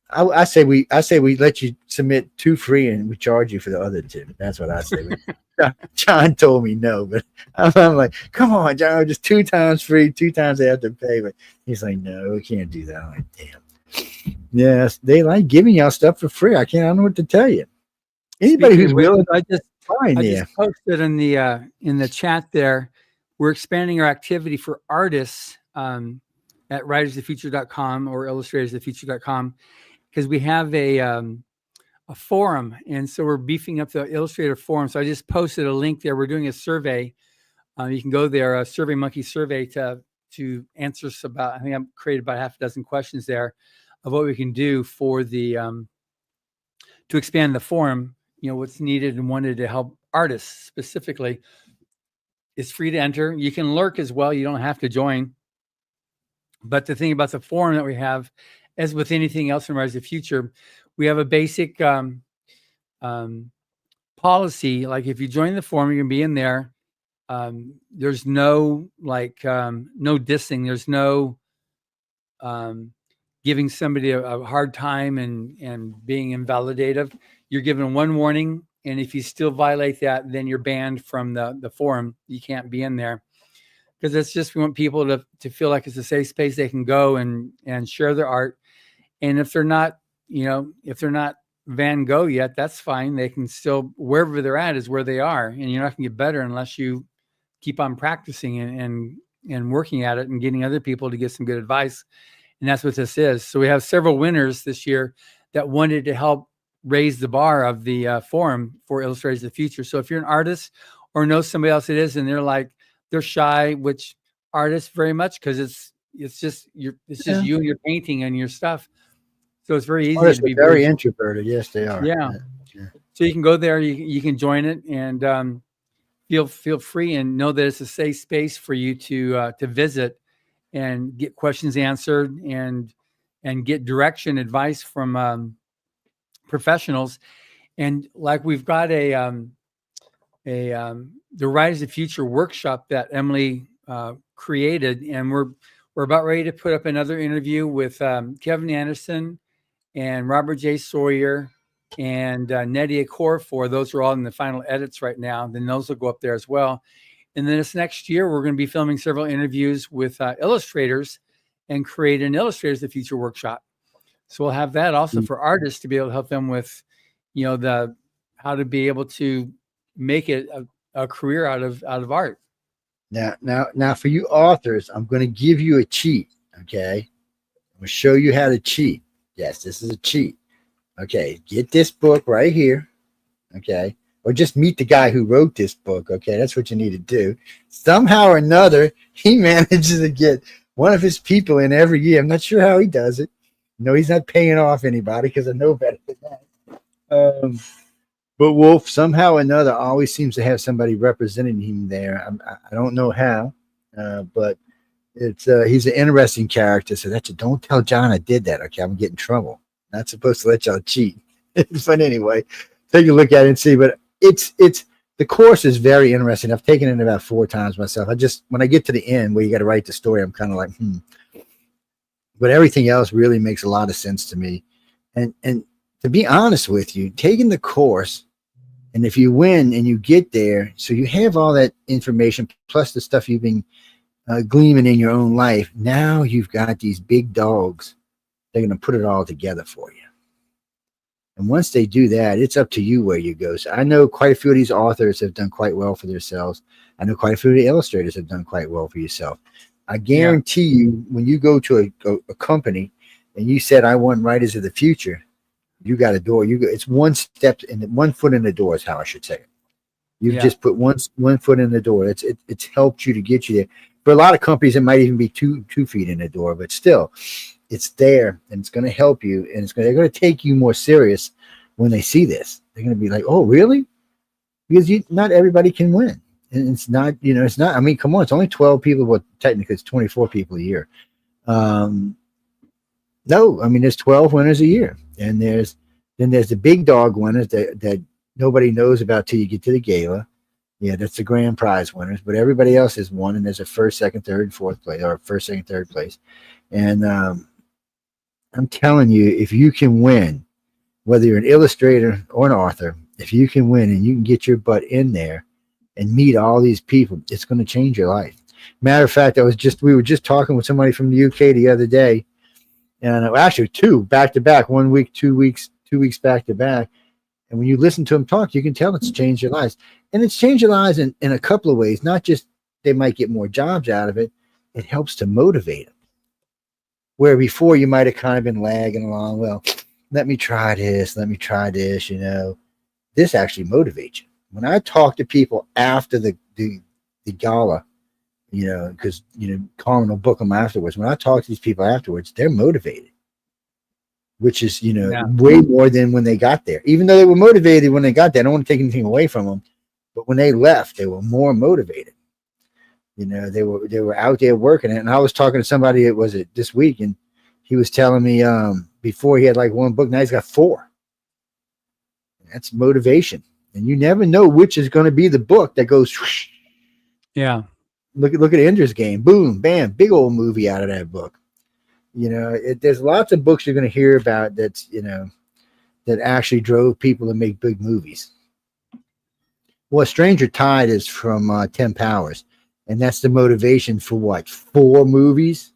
I say we let you submit 2 free, and we charge you for the other 2. That's what I say. John told me no, but I'm like, come on, John, just 2 times free, 2 times they have to pay. But he's like, no, we can't do that. I'm like, damn. Yes, they like giving y'all stuff for free. I don't know what to tell you. Anybody who's willing, I just posted in the chat there. We're expanding our activity for artists at writersofthefuture.com or illustratorsofthefuture.com, because we have a forum, and so we're beefing up the Illustrator forum. So I just posted a link there. We're doing a survey. You can go there, a SurveyMonkey survey, to answer about. I think I've created about half a dozen questions there of what we can do for the to expand the forum. You know, what's needed and wanted to help artists specifically. It's free to enter. You can lurk as well. You don't have to join. But the thing about the forum that we have, as with anything else in Rise of the Future, we have a basic policy. Like if you join the forum, you're gonna be in there. There's no no dissing. There's no giving somebody a hard time and being invalidative. You're given one warning, and if you still violate that, then you're banned from the forum. You can't be in there, because it's just, we want people to feel like it's a safe space they can go and share their art. And if they're not, if they're not Van Gogh yet, that's fine. They can still, wherever they're at is where they are, and you're not going to get better unless you keep on practicing and working at it and getting other people to get some good advice. And that's what this is. So we have several winners this year that wanted to help raise the bar of the forum for Illustrators of the Future. So if you're an artist or know somebody else it is, and they're shy, which artists very much, because it's just you and your painting and your stuff. So it's very easy artists to be very introverted. Yes, they are. Yeah. So you can go there, you can join it, and feel free, and know that it's a safe space for you to visit and get questions answered and get direction, advice from professionals. And like, we've got the Rise of the Future workshop that Emily created, and we're about ready to put up another interview with Kevin Anderson and Robert J. Sawyer and Nedia Corfor. Those are all in the final edits right now. Then those will go up there as well. And then this next year, we're going to be filming several interviews with illustrators and create an Illustrators of the Future workshop. So we'll have that also for artists to be able to help them with, how to be able to make it a career out of art. Now, for you authors, I'm going to give you a cheat. Okay, I'm going to show you how to cheat. Yes, this is a cheat. Okay, get this book right here. Okay, or just meet the guy who wrote this book. Okay, that's what you need to do. Somehow or another, he manages to get one of his people in every year. I'm not sure how he does it. No, he's not paying off anybody, because I know better than that. But Wolf, somehow or another, always seems to have somebody representing him there. I don't know how, but it's he's an interesting character. So that's don't tell John I did that. Okay, I'm gonna get in trouble. Not supposed to let y'all cheat. But anyway, take a look at it and see. But it's the course is very interesting. I've taken it about 4 times myself. When I get to the end where you got to write the story, I'm kind of like, But everything else really makes a lot of sense to me. And to be honest with you, taking the course, and if you win and you get there, so you have all that information plus the stuff you've been gleaming in your own life. Now you've got these big dogs. They're going to put it all together for you. And once they do that, it's up to you where you go. So I know quite a few of these authors have done quite well for themselves. I know quite a few of the illustrators have done quite well for yourself. I guarantee you, when you go to a company and you said, I want Writers of the Future, you got a door. It's one step in, 1 foot in the door is how I should say it. You've just put one foot in the door. It's helped you to get you there. For a lot of companies, it might even be two feet in the door, but still, it's there and it's going to help you, and they're going to take you more serious when they see this. They're going to be like, "Oh, really?" Because not everybody can win, and it's not. It's not. I mean, come on, it's only 12 people. Well, technically, it's 24 people a year. No, I mean, there's 12 winners a year, and there's the big dog winners that nobody knows about till you get to the gala. Yeah, that's the grand prize winners, but everybody else has won, and there's a first, second, third, and fourth place, or first, second, third place. And I'm telling you, if you can win, whether you're an illustrator or an author, if you can win and you can get your butt in there and meet all these people, it's going to change your life. Matter of fact, we were just talking with somebody from the UK the other day, and actually 2 back to back, 1 week, 2 weeks, 2 weeks back to back. And when you listen to them talk, you can tell it's changed their lives. And it's changed their lives in a couple of ways. Not just they might get more jobs out of it. It helps to motivate them. Where before you might have kind of been lagging along. Well, let me try this. This actually motivates you. When I talk to people after the gala, because, Carmen will book them afterwards. When I talk to these people afterwards, they're motivated. Which is, way more than when they got there. Even though they were motivated when they got there, I don't want to take anything away from them. But when they left, they were more motivated. They were out there working it. And I was talking to somebody, this week, and he was telling me before he had like 1 book, now he's got 4. That's motivation. And you never know which is going to be the book that goes whoosh. Yeah. Look at Ender's Game. Boom, bam, big old movie out of that book. There's lots of books you're going to hear about that actually drove people to make big movies. Well, Stranger Tide is from 10 Powers, and that's the motivation for what? 4 movies?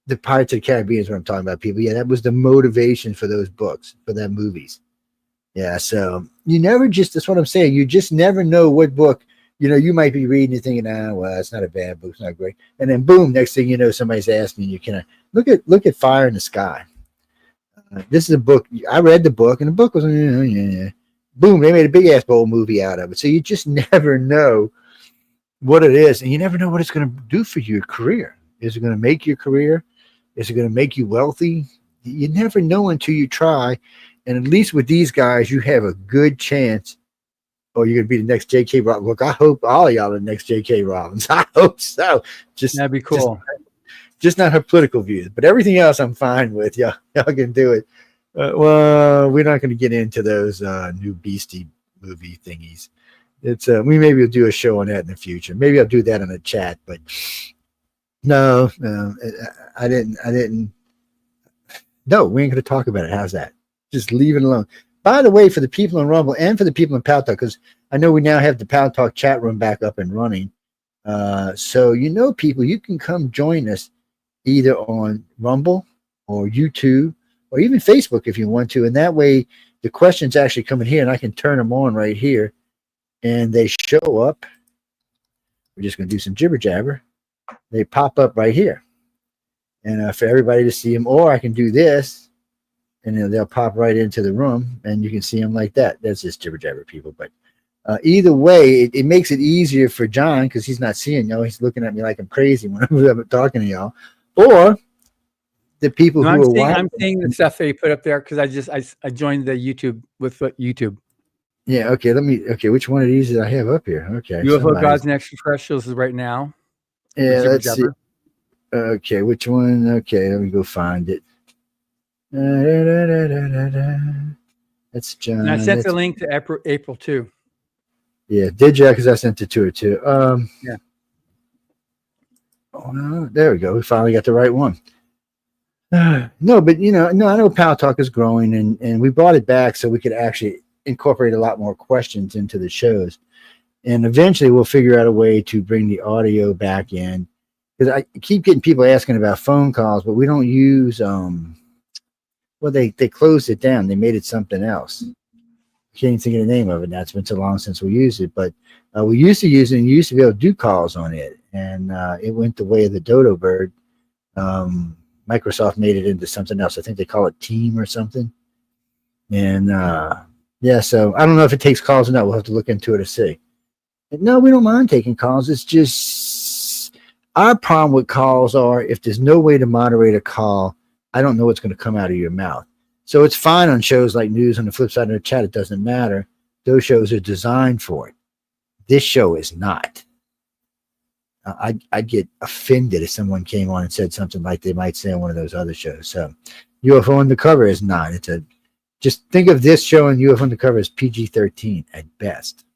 The Pirates of the Caribbean is what I'm talking about, people. Yeah, that was the motivation for those books, for that movies. Yeah, so that's what I'm saying. You just never know what book. You might be reading and thinking, well, it's not a bad book, it's not great. And then boom, next thing you know, somebody's asking you, can I look at Fire in the Sky? This is a book. I read the book, and the book was, boom, they made a big ass bold movie out of it. So you just never know what it is, and you never know what it's going to do for your career. Is it going to make your career? Is it going to make you wealthy? You never know until you try. And at least with these guys, you have a good chance. Oh, you're going to be the next J.K. Rowling. Look, I hope all of y'all are the next J.K. Rowling. I hope so. That'd be cool. Just not her political views, but everything else I'm fine with. Y'all can do it. Well, we're not going to get into those new Beastie movie thingies. It's maybe we'll do a show on that in the future. Maybe I'll do that on a chat, but no, I didn't. No, we ain't going to talk about it. How's that? Just leave it alone. By the way, for the people in Rumble and for the people in Pal Talk, because I know we now have the Pal Talk chat room back up and running. So people, you can come join us either on Rumble or YouTube or even Facebook if you want to. And that way the questions actually come in here and I can turn them on right here and they show up. We're just going to do some jibber jabber. They pop up right here. And for everybody to see them, or I can do this. And they'll pop right into the room, and you can see them like that. That's just jibber jabber, people. But either way, it makes it easier for John because he's not seeing y'all. He's looking at me like I'm crazy when I'm talking to y'all. Or the people I'm who are watching. I'm seeing the stuff that you put up there because I joined the YouTube with YouTube. Yeah. Okay. Okay. Which one of these did I have up here? Okay. UFO Gods and Extraterrestrials is right now. Yeah. Jibber Let's see. Jabber. Okay. Which one? Okay. Let me go find it. That's John. And I sent the link to April too. Yeah. Did you? Because I sent it to her too. Yeah. Oh, there we go. We finally got the right one. No, but I know Power Talk is growing, and we brought it back so we could actually incorporate a lot more questions into the shows, and eventually we'll figure out a way to bring the audio back in, because I keep getting people asking about phone calls, but we don't use well, they closed it down. They made it something else. I can't even think of the name of it now. It's been so long since we used it, but we used to use it, and you used to be able to do calls on it, and it went the way of the dodo bird. Microsoft made it into something else. I think they call it Team or something. And yeah, so I don't know if it takes calls or not. We'll have to look into it to see. And no, we don't mind taking calls. It's just our problem with calls are if there's no way to moderate a call, I don't know what's going to come out of your mouth. So it's fine on shows like News. On the flip side of the chat, it doesn't matter. Those shows are designed for it. This show is not. I'd get offended if someone came on and said something like they might say on one of those other shows. So UFO Undercover is not. Just think of this show and UFO Undercover as PG-13 at best.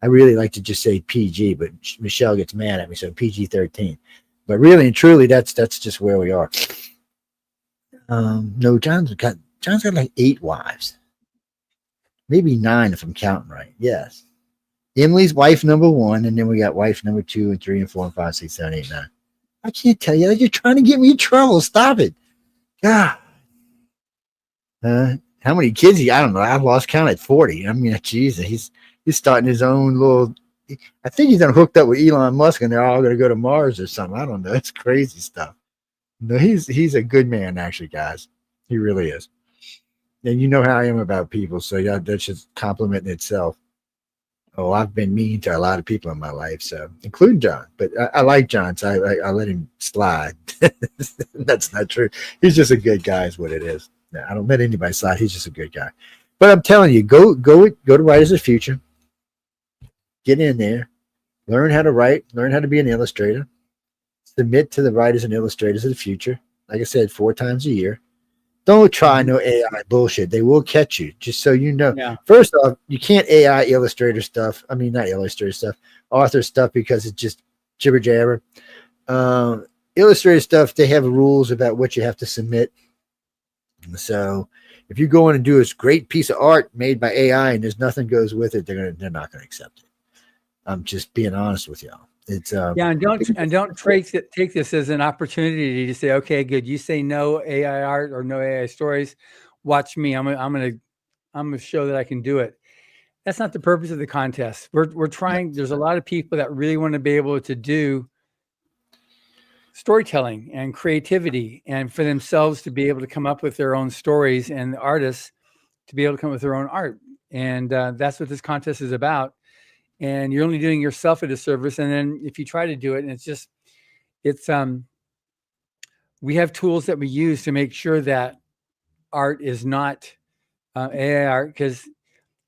I really like to just say PG, but Michelle gets mad at me, so PG-13. But really and truly, that's just where we are. No, John's got like 8 wives, maybe 9 if I'm counting right. Yes. Emily's wife number 1, and then we got wife number 2 and 3 and 4 and 5, 6, 7, 8, 9. I can't tell you. You're trying to get me in trouble. Stop it. God. How many kids? I don't know. I've lost count at 40. I mean, Jesus, he's starting his own little. I think he's done hooked up with Elon Musk, and they're all going to go to Mars or something. I don't know. It's crazy stuff. No, he's a good man, actually, guys. He really is. And you know how I am about people, so yeah, that's just complimenting itself. Oh, I've been mean to a lot of people in my life, so including John. But I like John, so I let him slide. That's not true. He's just a good guy, is what it is. I don't let anybody slide. He's just a good guy. But I'm telling you, go to Writers of the Future. Get in there, learn how to write, learn how to be an illustrator. Submit to the Writers and Illustrators of the Future. Like I said, 4 times a year. Don't try no AI bullshit. They will catch you, just so you know. Yeah. First off, you can't AI illustrator stuff. I mean, not illustrator stuff, author stuff, because it's just jibber jabber. Illustrator stuff, they have rules about what you have to submit. So if you go in and do this great piece of art made by AI and there's nothing goes with it, they're not going to accept it. I'm just being honest with y'all. It's yeah, and don't take this as an opportunity to say, okay, good. You say no AI art or no AI stories. Watch me. I'm gonna show that I can do it. That's not the purpose of the contest. We're trying. There's a lot of people that really want to be able to do storytelling and creativity, and for themselves to be able to come up with their own stories, and the artists to be able to come up with their own art. And that's what this contest is about. And you're only doing yourself a disservice. And then if you try to do it, and it's we have tools that we use to make sure that art is not AI art. Because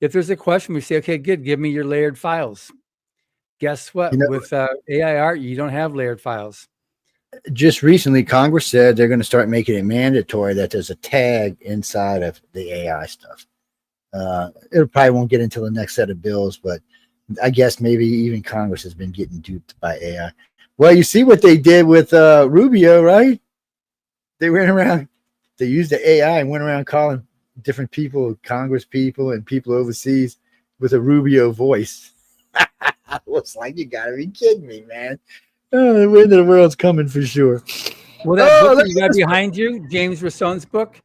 if there's a question, we say, okay, good, give me your layered files. Guess what? With AI art, you don't have layered files. Just recently, Congress said they're going to start making it mandatory that there's a tag inside of the AI stuff. It probably won't get until the next set of bills, but I guess maybe even Congress has been getting duped by AI. Well, you see what they did with Rubio, right? They went around, they used the AI and went around calling different people, Congress people and people overseas, with a Rubio voice. I was like, you gotta be kidding me, man. Oh, the end of the world's coming for sure. Well, that book that you got behind you, James Rousseau's book,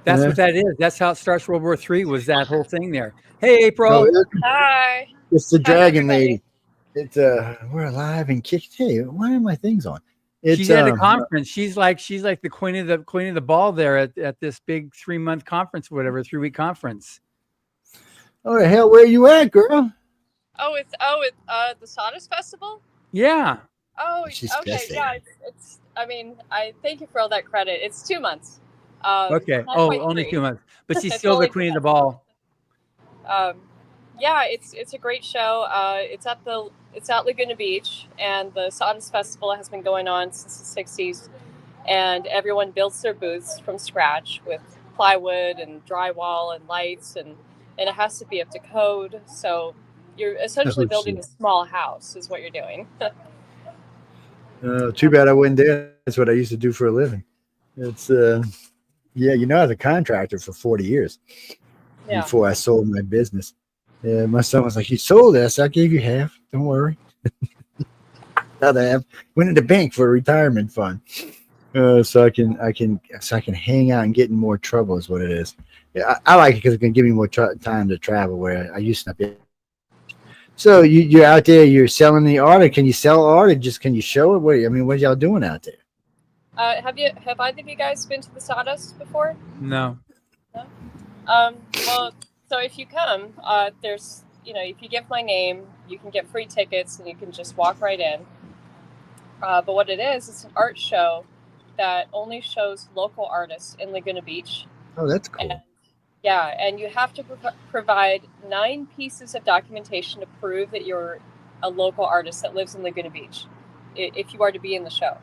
that's what that is. That's how it starts World War III, was that whole thing there. Hey, April. Hi. It's the Dragon Lady. It's we're alive and kicked. Hey, why are my things on? She's at a conference. She's like the queen of the ball there at this big 3-month conference, whatever, 3-week conference. Oh, the hell, where you at, girl? Oh, it's the Sawdust Festival? Yeah. Oh, okay. Yeah, it's I mean, I thank you for all that credit. It's 2 months. Okay. Oh, only 2 months. But she's still the queen of the ball. Yeah, it's a great show. It's at Laguna Beach, and the Sawdust Festival has been going on since the '60s. And everyone builds their booths from scratch with plywood and drywall and lights, and it has to be up to code. So you're essentially Oh, building shit. a small house, is what you're doing. Too bad I wasn't there. That's what I used to do for a living. It's yeah, I was a contractor for 40 years Yeah. before I sold my business. Yeah, my son was like, "You sold this? I gave you half. Don't worry." Other half went in the bank for a retirement fund, so I can hang out and get in more trouble. Is what it is. Yeah, I like it because it can give me more time to travel where I used to not be. So you're out there, you're selling the art. Or can you sell art, or just can you show it? What y'all doing out there? Have either of you guys been to the Sawdust before? No. No. Well, so if you come, there's if you give my name, you can get free tickets and you can just walk right in. But what it is, it's an art show that only shows local artists in Laguna Beach. Oh, that's cool. And, yeah, and you have to provide 9 pieces of documentation to prove that you're a local artist that lives in Laguna Beach, if you are to be in the show.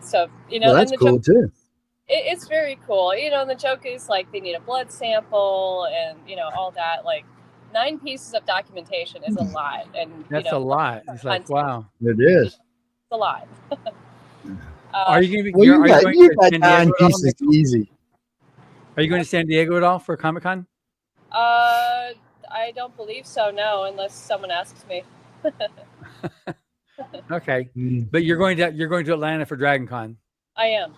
So Well, that's and cool too. it's very cool. And the joke is like they need a blood sample and all that. Like 9 pieces of documentation is a lot, and That's a lot. It's like, wow. It is. It's a lot. Are you going to be? Well, you are you got going to San 9 Diego at all? pieces easy. Are you going to San Diego at all for Comic-Con? I don't believe so. No, unless someone asks me. Okay, but you're going to Atlanta for Dragon Con. I am.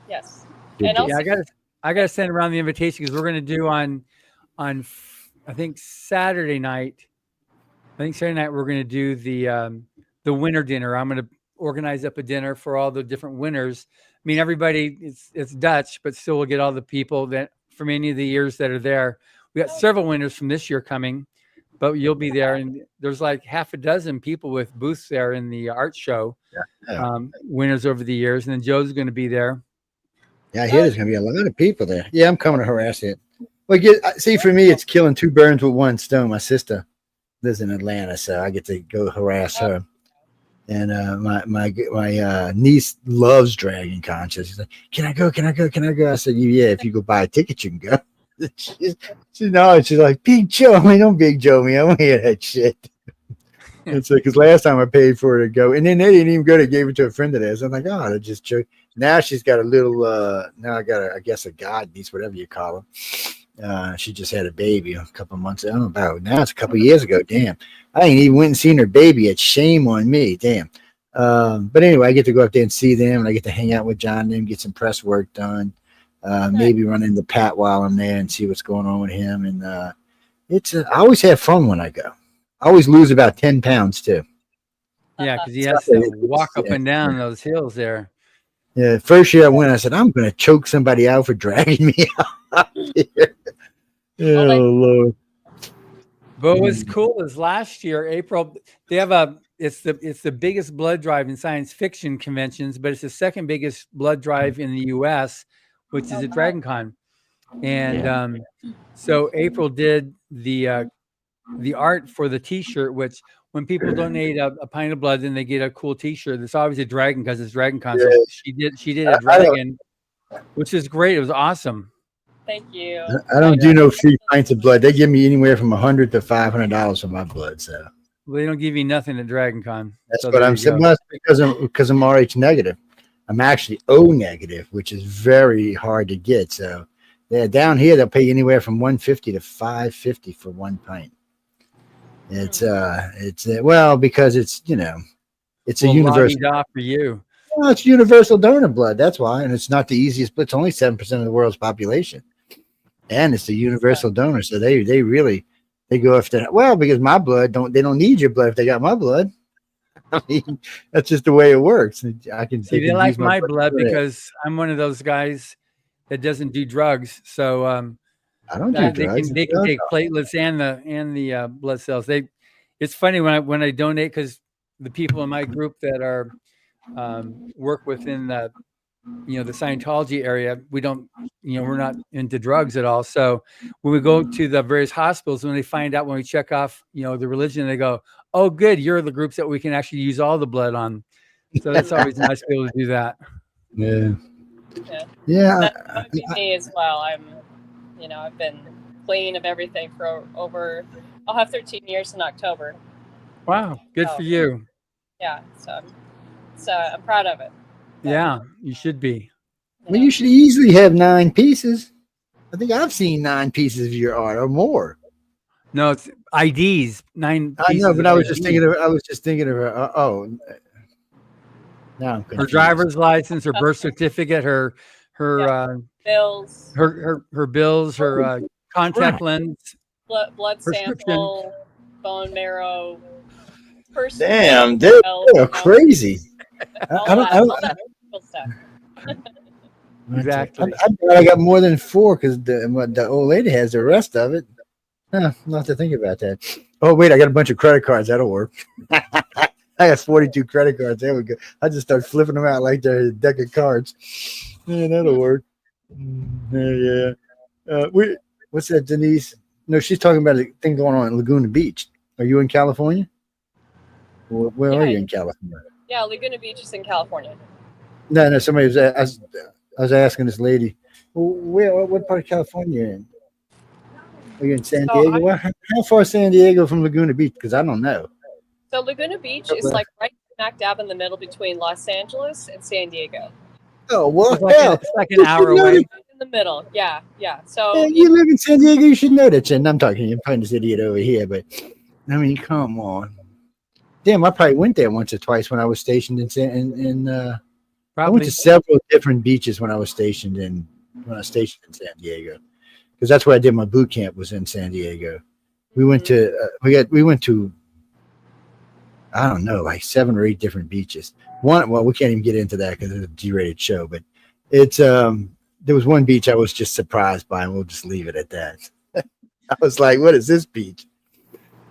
Yes. Good And deal. also, Yeah, I gotta send around the invitation because we're going to do on I think Saturday night. We're going to do the winter dinner. I'm going to organize up a dinner for all the different winners. I mean, everybody it's Dutch, but still we'll get all the people that from any of the years that are there. We got several winners from this year coming, but you'll be there, and there's like half a dozen people with booths there in the art show. Yeah. Winners over the years, and then Joe's going to be there. Yeah, I hear there's going to be a lot of people there. Yeah, I'm coming to harass it. Well, see, for me, it's killing 2 birds with 1 stone. My sister lives in Atlanta, so I get to go harass her. And my niece loves Dragon Con. She's like, "Can I go? Can I go? Can I go?" I said, "Yeah, if you go buy a ticket, you can go." She's like, "Big Joe." I'm like, "Don't Big Joe me. I don't hear that shit." It's like, because last time I paid for her to go, and then they didn't even go. They gave it to a friend of theirs. I'm like, "Oh, they just joke." Now she's got a little. Now I got I guess a god niece, whatever you call her. She just had a baby a couple months. I don't know about now. It's a couple years ago. Damn, I ain't even went and seen her baby yet. Shame on me. Damn. But anyway, I get to go up there and see them, and I get to hang out with John and them, get some press work done. Maybe run into Pat while I'm there and see what's going on with him. And I always have fun when I go. I always lose about 10 pounds too. Yeah, because he has to walk up and down those hills there. Yeah, first year I went, I said, I'm going to choke somebody out for dragging me out here. Oh, Lord. But what's cool is last year, April, they have it's the biggest blood drive in science fiction conventions, but it's the second biggest blood drive in the US, which is at Dragon Con. And so April did the art for the t-shirt, which when people donate a pint of blood, then they get a cool t-shirt. It's always a dragon because it's Dragon Con. So she did a dragon, which is great. It was awesome. Thank you. I don't do no free pints of blood. They give me anywhere from $100 to $500 for my blood. So they don't give you nothing at Dragon Con. That's what I'm saying. Well, because I'm RH negative. I'm actually O negative, which is very hard to get. So yeah, down here they'll pay you anywhere from $150 to $550 for 1 pint. It's well, because it's it's a universal for you. Well, it's universal donor blood. That's why, and it's not the easiest. But it's only 7% of the world's population, and it's a universal donor. So they really go after that. Well, because my blood they don't need your blood if they got my blood. I mean, that's just the way it works. I can see they like my blood because I'm one of those guys that doesn't do drugs. So I don't do drugs. They can take platelets and the blood cells. It's funny when I donate because the people in my group that are work within the the Scientology area, we don't, we're not into drugs at all. So when we go to the various hospitals, when they find out, when we check off, the religion, they go, "Oh, good, you're the groups that we can actually use all the blood on." So that's always nice to be able to do that. Yeah. Yeah. Yeah. That would be me as well. I've been clean of everything for I'll have 13 years in October. Wow, good for you. Yeah, so I'm proud of it. Yeah, you should be. Well, you should easily have 9 pieces. I think I've seen 9 pieces of your art or more. No, it's IDs. 9 I pieces know, but of I was IDs. just thinking of her. Now I'm Her confused. driver's license, her birth certificate, her bills, her bills, her contact lens, blood sample, bone marrow. Damn, they're crazy. I don't. Stuff. Exactly. I got more than 4 because the old lady has the rest of it. I'll have to think about that. Oh wait, I got a bunch of credit cards. That'll work. I got 42 credit cards. There we go. I just start flipping them out like they're a deck of cards. Yeah, that'll work. Yeah. What's that, Denise? No, she's talking about a thing going on at Laguna Beach. Are you in California? Where are you in California? Yeah, Laguna Beach is in California. No. Somebody was. I was asking this lady, what part of California are you in? Are you in San Diego? How far is San Diego from Laguna Beach? Because I don't know. So Laguna Beach is like right smack dab in the middle between Los Angeles and San Diego. Oh, well, it's like an hour away. In the middle, yeah. So you live in San Diego, you should know that. And I'm talking, you're playing this idiot over here, but I mean, come on. Damn, I probably went there once or twice when I was stationed I went to several different beaches when I was stationed in San Diego, because that's where I did my boot camp, was in San Diego. We went to I don't know, like 7 or 8 different beaches. We can't even get into that because it's a G-rated show, but it's there was one beach I was just surprised by, and we'll just leave it at that. I was like, what is this beach?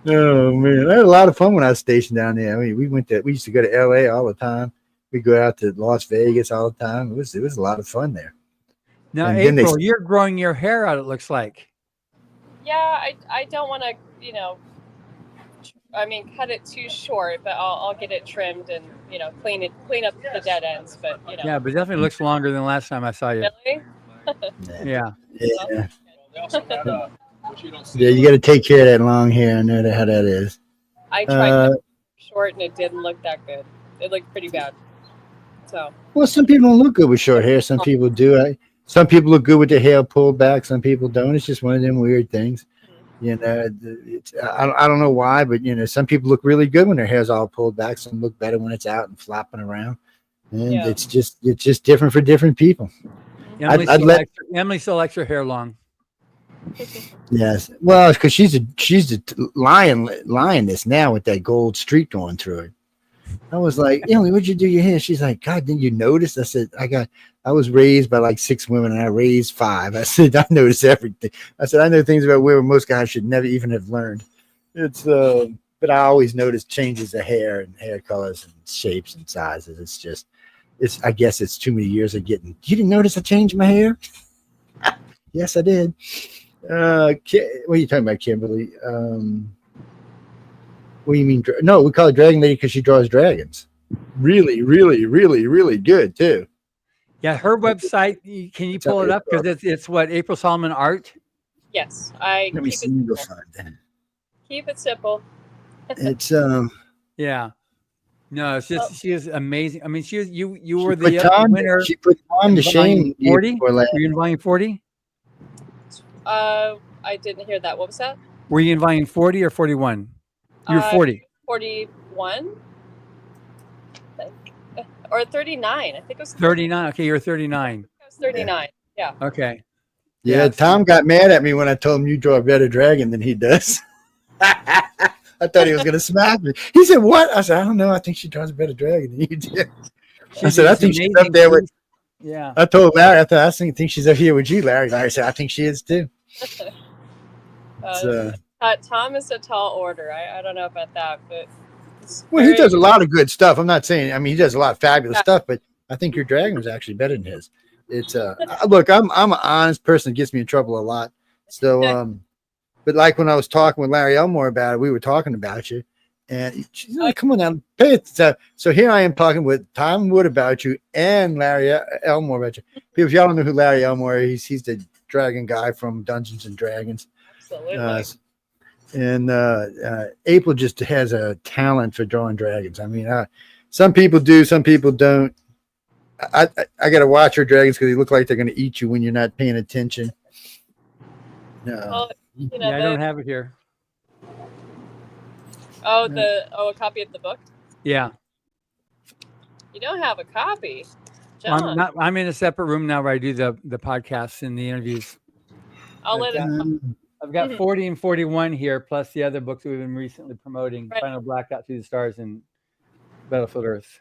Oh man, I had a lot of fun when I was stationed down there. I mean, we used to go to LA all the time. We go out to Las Vegas all the time. It was a lot of fun there. Now, and April, you're growing your hair out, it looks like. Yeah, I don't want to, cut it too short, but I'll get it trimmed and, clean up the dead ends. But, Yeah, but it definitely looks longer than last time I saw you. Really? Yeah. Yeah, you got to take care of that long hair. I know how that is. I tried to short and it didn't look that good. It looked pretty bad. So. Well, some people don't look good with short hair. Some people do. Some people look good with their hair pulled back. Some people don't. It's just one of them weird things. I don't know why, but some people look really good when their hair's all pulled back. Some look better when it's out and flopping around. And it's just different for different people. Emily still likes her hair long. Yes, well, because she's a lioness now with that gold streak going through it. I was like, Emily, what'd you do your hair? She's like, God, didn't you notice? I said, I was raised by like 6 women and I raised 5. I said, I notice everything. I said, I know things about where most guys should never even have learned. It's but I always notice changes of hair and hair colors and shapes and sizes. I guess it's too many years of getting. You didn't notice I changed my hair? Yes, I did. What are you talking about, Kimberly? What do you mean? No, we call her Dragon Lady because she draws dragons. Really, really, really, really good too. Yeah, her website. Can you pull it up? Because it's what, April Solomon Art. Yes, Let me see. You go find that. Keep it simple. It's Yeah. No, it's just she is amazing. I mean, you were the winner. She put Tom to shame. 40. Were you in volume 40? I didn't hear that. What was that? Were you in volume 40 or 41? You're 40. 41. Or 39. I think it was 39. Okay, you're 39. It was 39. Yeah. Okay. Yeah, Tom got mad at me when I told him you draw a better dragon than he does. I thought he was going to smack me. He said, what? I said, I don't know. I think she draws a better dragon than you do. I said, I think she's up there with. Yeah. I told Larry, I think she's up here with you, Larry. Larry said, I think she is too. Tom is a tall order. I don't know about that, but he does a lot of good stuff. I'm not saying. I mean, he does a lot of fabulous stuff, but I think your dragon was actually better than his. It's look, I'm an honest person. It gets me in trouble a lot. So but like when I was talking with Larry Elmore about it, we were talking about you, and she's like, "Come on now, pay it." So here I am talking with Tom Wood about you and Larry Elmore about you. People, if y'all don't know who Larry Elmore is, he's the dragon guy from Dungeons and Dragons. Absolutely. And April just has a talent for drawing dragons. I mean, some people do, some people don't. I got to watch her dragons because they look like they're going to eat you when you're not paying attention. Well, I don't have it here. A copy of the book? Yeah. You don't have a copy, Well, John. I'm in a separate room now where I do the podcasts and the interviews. I've got 40 and 41 here, plus the other books we've been recently promoting: Right. Final Blackout Through the Stars and Battlefield Earth.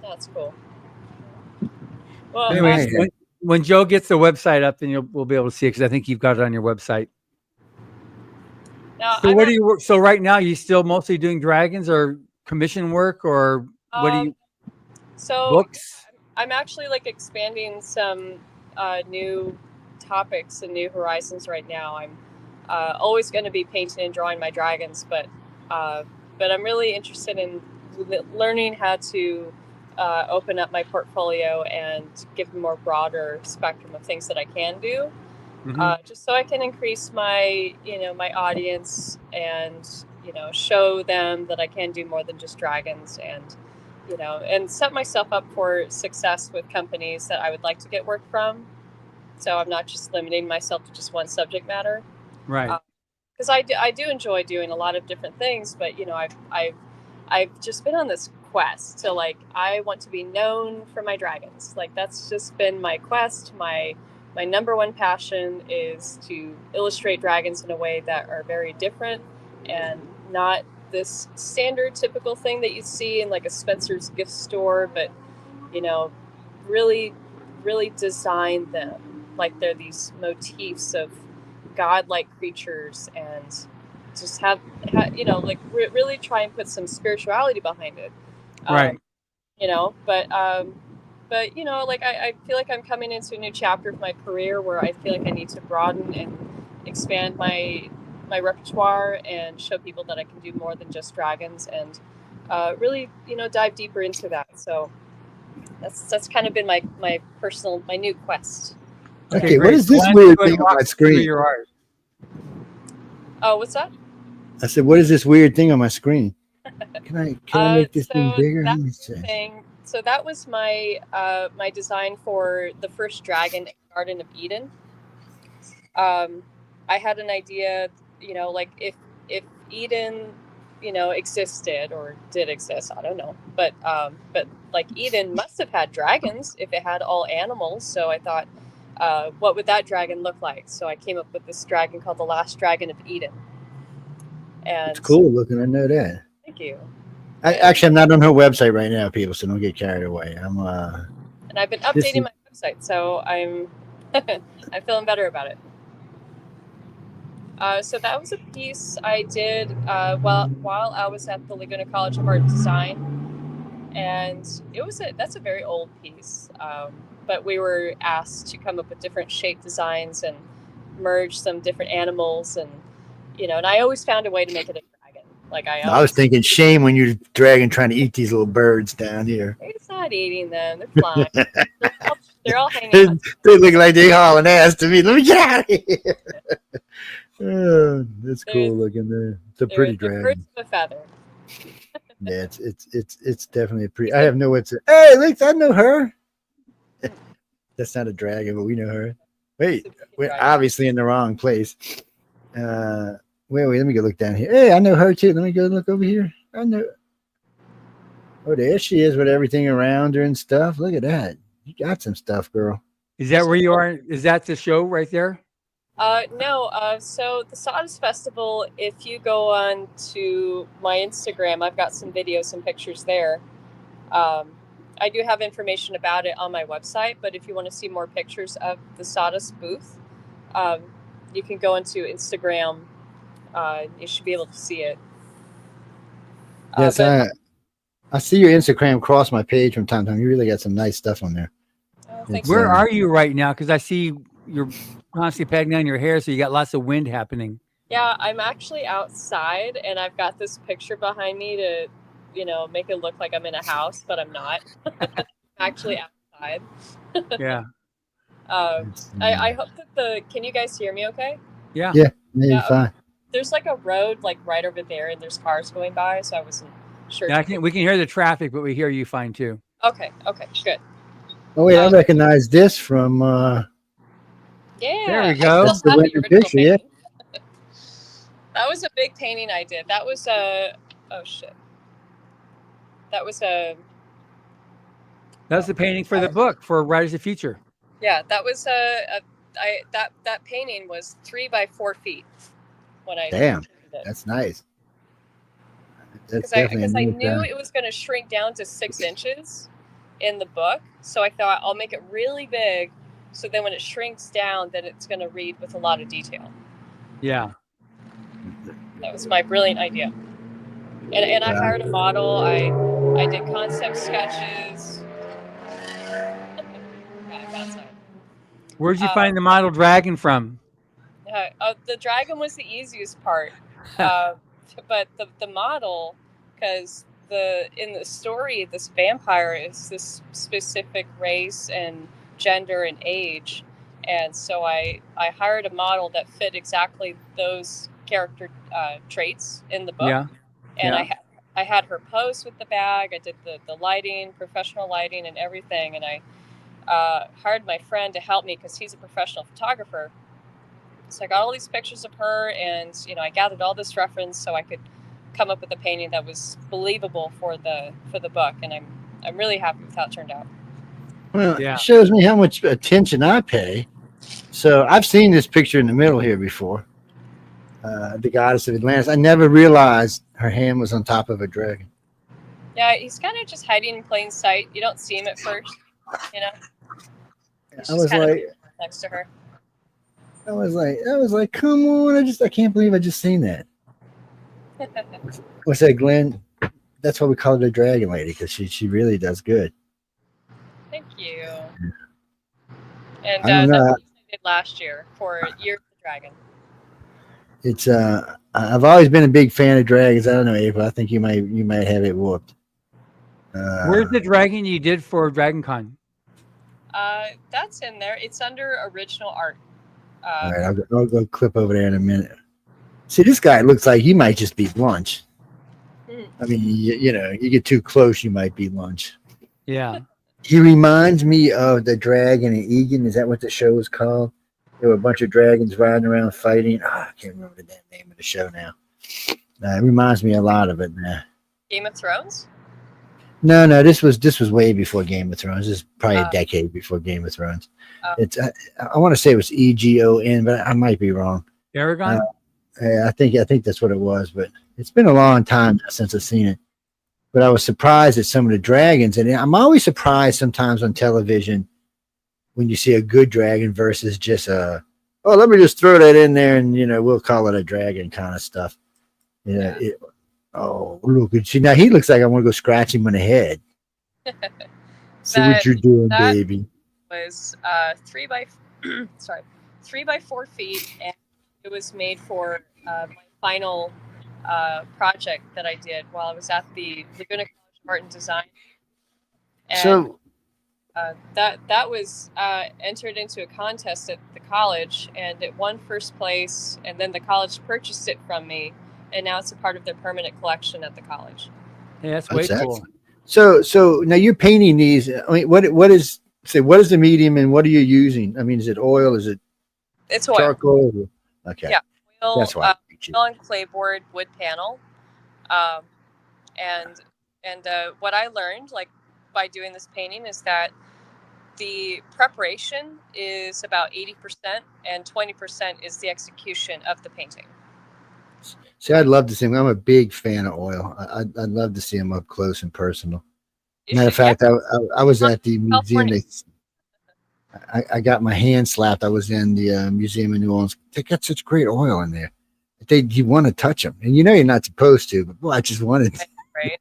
That's cool. Well, Anyways, when Joe gets the website up, then we'll be able to see it because I think you've got it on your website. now So what do you work? So right now, you still mostly doing dragons or commission work, or what do you books? I'm actually like expanding some new topics and new horizons right now. I'm always going to be painting and drawing my dragons, but I'm really interested in learning how to open up my portfolio and give a more broader spectrum of things that I can do, just so I can increase my my audience and show them that I can do more than just dragons, and and set myself up for success with companies that I would like to get work from. So I'm not just limiting myself to just one subject matter, Right? Because I do enjoy doing a lot of different things, but I've just been on this quest to I want to be known for my dragons. Like that's just been my quest. My number one passion is to illustrate dragons in a way that are very different and not this standard typical thing that you see in like a Spencer's gift store, but really design them like they're these motifs of godlike creatures, and just have really try and put some spirituality behind it. Right. But I feel like I'm coming into a new chapter of my career where I feel like I need to broaden and expand my repertoire and show people that I can do more than just dragons, and really dive deeper into that. So that's kind of been my new quest. Okay, what is this weird thing on my screen? Your art. Oh, what's that? I said, what is this weird thing on my screen? Can I make this thing bigger? So that was my my design for the first dragon in Garden of Eden. I had an idea, if Eden, existed or did exist, I don't know, but like Eden must have had dragons if it had all animals. So I thought, what would that dragon look like? So I came up with this dragon called the Last Dragon of Eden. And it's cool looking. I know that. Thank you. I'm not on her website right now, people, so don't get carried away. And I've been updating my website, so I'm I'm feeling better about it. So that was a piece I did while I was at the Laguna College of Art and Design, and that's a very old piece. But we were asked to come up with different shape designs and merge some different animals, and and I always found a way to make it a dragon. I was thinking, shame when you're dragon trying to eat these little birds down here. It's not eating them; they're flying. they're all hanging out. They look like they hauling ass to me. Let me get out of here. Oh, that's cool looking there. It's a pretty dragon. Birds of a feather. Yeah, it's definitely a pretty. I have no what's it. Hey, look, I know her. That's not a dragon, but we know her. Wait, we're obviously in the wrong place. Wait, let me go look down here. Hey, I know her too. Let me go look over here. I know. Oh, there she is with everything around her and stuff. Look at that. You got some stuff, girl. Is that where you are? Is that the show right there? No. So the Sawdust Festival, if you go on to my Instagram, I've got some videos and pictures there. I do have information about it on my website, but if you want to see more pictures of the Sawdust booth, you can go into Instagram. You should be able to see it. Yes, I see your Instagram cross my page from time to time. You really got some nice stuff on there. Oh, thank Where you. are you right now? Because I see you're constantly patting down your hair, so you got lots of wind happening. Yeah, I'm actually outside, and I've got this picture behind me to, make it look like I'm in a house, but I'm not. I'm actually outside. Yeah. I hope that can you guys hear me okay? Yeah. Yeah, maybe Yeah, fine. There's like a road like right over there, and there's cars going by, so I wasn't sure. Yeah, we can hear the traffic, but we hear you fine too. Okay, good. Oh wait, I recognize this from. Yeah, There we go. I still have the original picture, yeah. painting. That was a big painting I did. That was oh shit. That was That's the painting for the book for Writers of the Future. yeah. That was that painting was 3 by 4 feet when I Damn, did it. that's nice. That's Because I neat knew guy. it was going to shrink down to 6 inches in the book, so I thought I'll make it really big, so then when it shrinks down, then it's going to read with a lot of detail. Yeah. That was my brilliant idea. And I hired a model. I did concept sketches. Where'd you find the model dragon from? The dragon was the easiest part, but the model, because in the story, this vampire is this specific race and gender and age, and so I hired a model that fit exactly those character traits in the book. Yeah. And Yeah. I had her pose with the bag. I did the lighting, professional lighting, and everything. And I hired my friend to help me because he's a professional photographer. So I got all these pictures of her, and I gathered all this reference so I could come up with a painting that was believable for the book. And I'm really happy with how it turned out. Well, Yeah. it shows me how much attention I pay. So I've seen this picture in the middle here before. The goddess of Atlantis. I never realized her hand was on top of a dragon. Yeah, he's kind of just hiding in plain sight. You don't see him at first, He's I just was kind of like, next to her. I was like, come on! I can't believe I just seen that. What's that, Glenn? That's why we call her the Dragon Lady, because she really does good. Thank you. And I don't know. that's what I did last year for Year of the Dragon. It's I've always been a big fan of dragons. I don't know, April. I think you might have it whooped. Where's the dragon you did for Dragon Con? That's in there. It's under original art. All right, I'll go clip over there in a minute. See, this guy looks like he might just be lunch. I mean, you get too close, you might be lunch. Yeah. He reminds me of the Dragon and Egan. Is that what the show was called? There were a bunch of dragons riding around fighting. I can't remember the damn name of the show now. It reminds me a lot of it now. Game of Thrones? No, this was way before Game of Thrones. This is probably a decade before Game of Thrones. It's I want to say it was EGON, but I might be wrong. Aragon? I think that's what it was, but it's been a long time since I've seen it. But I was surprised at some of the dragons, and I'm always surprised sometimes on television when you see a good dragon versus just let me just throw that in there and we'll call it a dragon kind of stuff. Look at you now. He looks like I want to go scratch him on the head. See what you're doing, baby. Was 3 by 4 feet, and it was made for my final project that I did while I was at the Laguna College of Art and Design. And So that was entered into a contest at the college, and it won first place, and then the college purchased it from me, and now it's a part of their permanent collection at the college. Yeah, that's way cool. So now you're painting these. I mean, what is the medium and what are you using? I mean, is it oil? Is it It's oil. charcoal? Okay. Yeah, oil. That's why. Oil and clayboard wood panel, and what I learned, like by doing this painting, is that the preparation is about 80%, and 20% is the execution of the painting. See, I'd love to see him. I'm a big fan of oil. I'd love to see him up close and personal. Matter of fact, I was at the museum. I got my hand slapped. I was in the museum in New Orleans. They got such great oil in there. You want to touch them, and you're not supposed to. But boy, I just wanted. Right.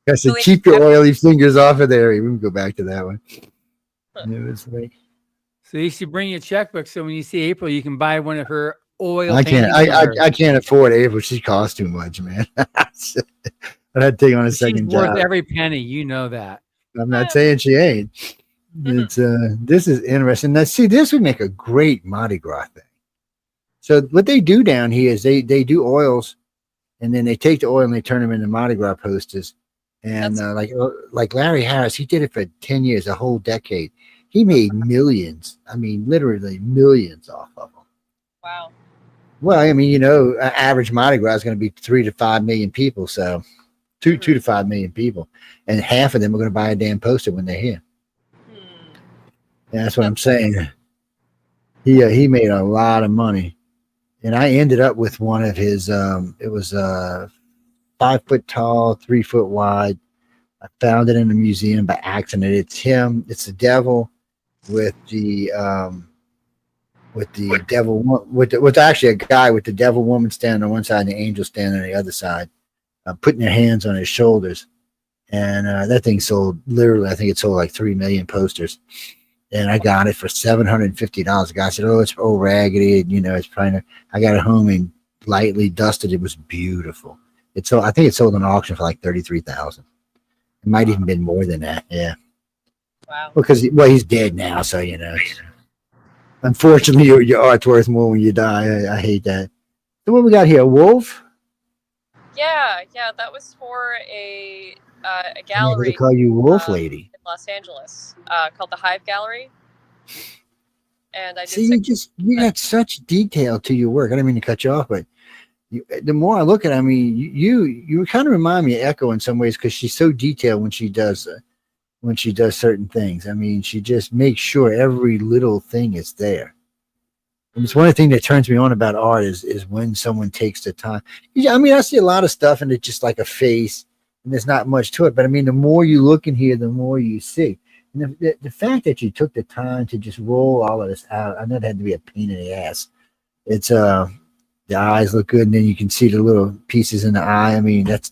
I said, Really- keep your oily fingers off of there. We can go back to that one. It was like, So you should bring your checkbook so when you see April, you can buy one of her oil I can't, paintings. for her. I can't afford April. She costs too much, man. I had to take on a She's second worth job. every penny. You know that. I'm not saying she ain't. It's this is interesting. Now, see, this would make a great Mardi Gras thing. So what they do down here is they do oils, and then they take the oil and they turn them into Mardi Gras posters. And like Larry Harris, he did it for 10 years, a whole decade. He made millions. I mean, literally millions off of them. Wow. Well, I mean, an average Mardi Gras is going to be 3 to 5 million people. So 2 to 5 million people. And half of them are going to buy a damn poster when they're here. And that's what I'm saying. He made a lot of money. And I ended up with one of his, it was 5 foot tall, 3 foot wide. I found it in a museum by accident. It's him. It's the devil with the devil, with actually a guy with the devil woman standing on one side and the angel standing on the other side, putting their hands on his shoulders. And that thing sold literally, I think it sold like 3 million posters. And I got it for $750. The guy said, "Oh, it's old raggedy. It's probably." I got it home and lightly dusted. It was beautiful. I think it sold on auction for like 33,000. It might even been more than that. Yeah. Wow. Because he's dead now, so Unfortunately, your art's worth more when you die. I hate that. So what we got here? A wolf? Yeah, that was for a They gallery call you Wolf Lady. in Los Angeles called the Hive Gallery. And I did See, you got such detail to your work. I didn't mean to cut you off, but the more I look at it, I mean, you kind of remind me of Echo in some ways because she's so detailed when she does certain things. I mean, she just makes sure every little thing is there. And it's one of the things that turns me on about art is when someone takes the time. I mean, I see a lot of stuff and it's just like a face and there's not much to it. But I mean, the more you look in here, the more you see. And the fact that you took the time to just roll all of this out, I know it had to be a pain in the ass. It's the eyes look good, and then you can see the little pieces in the eye. I mean, that's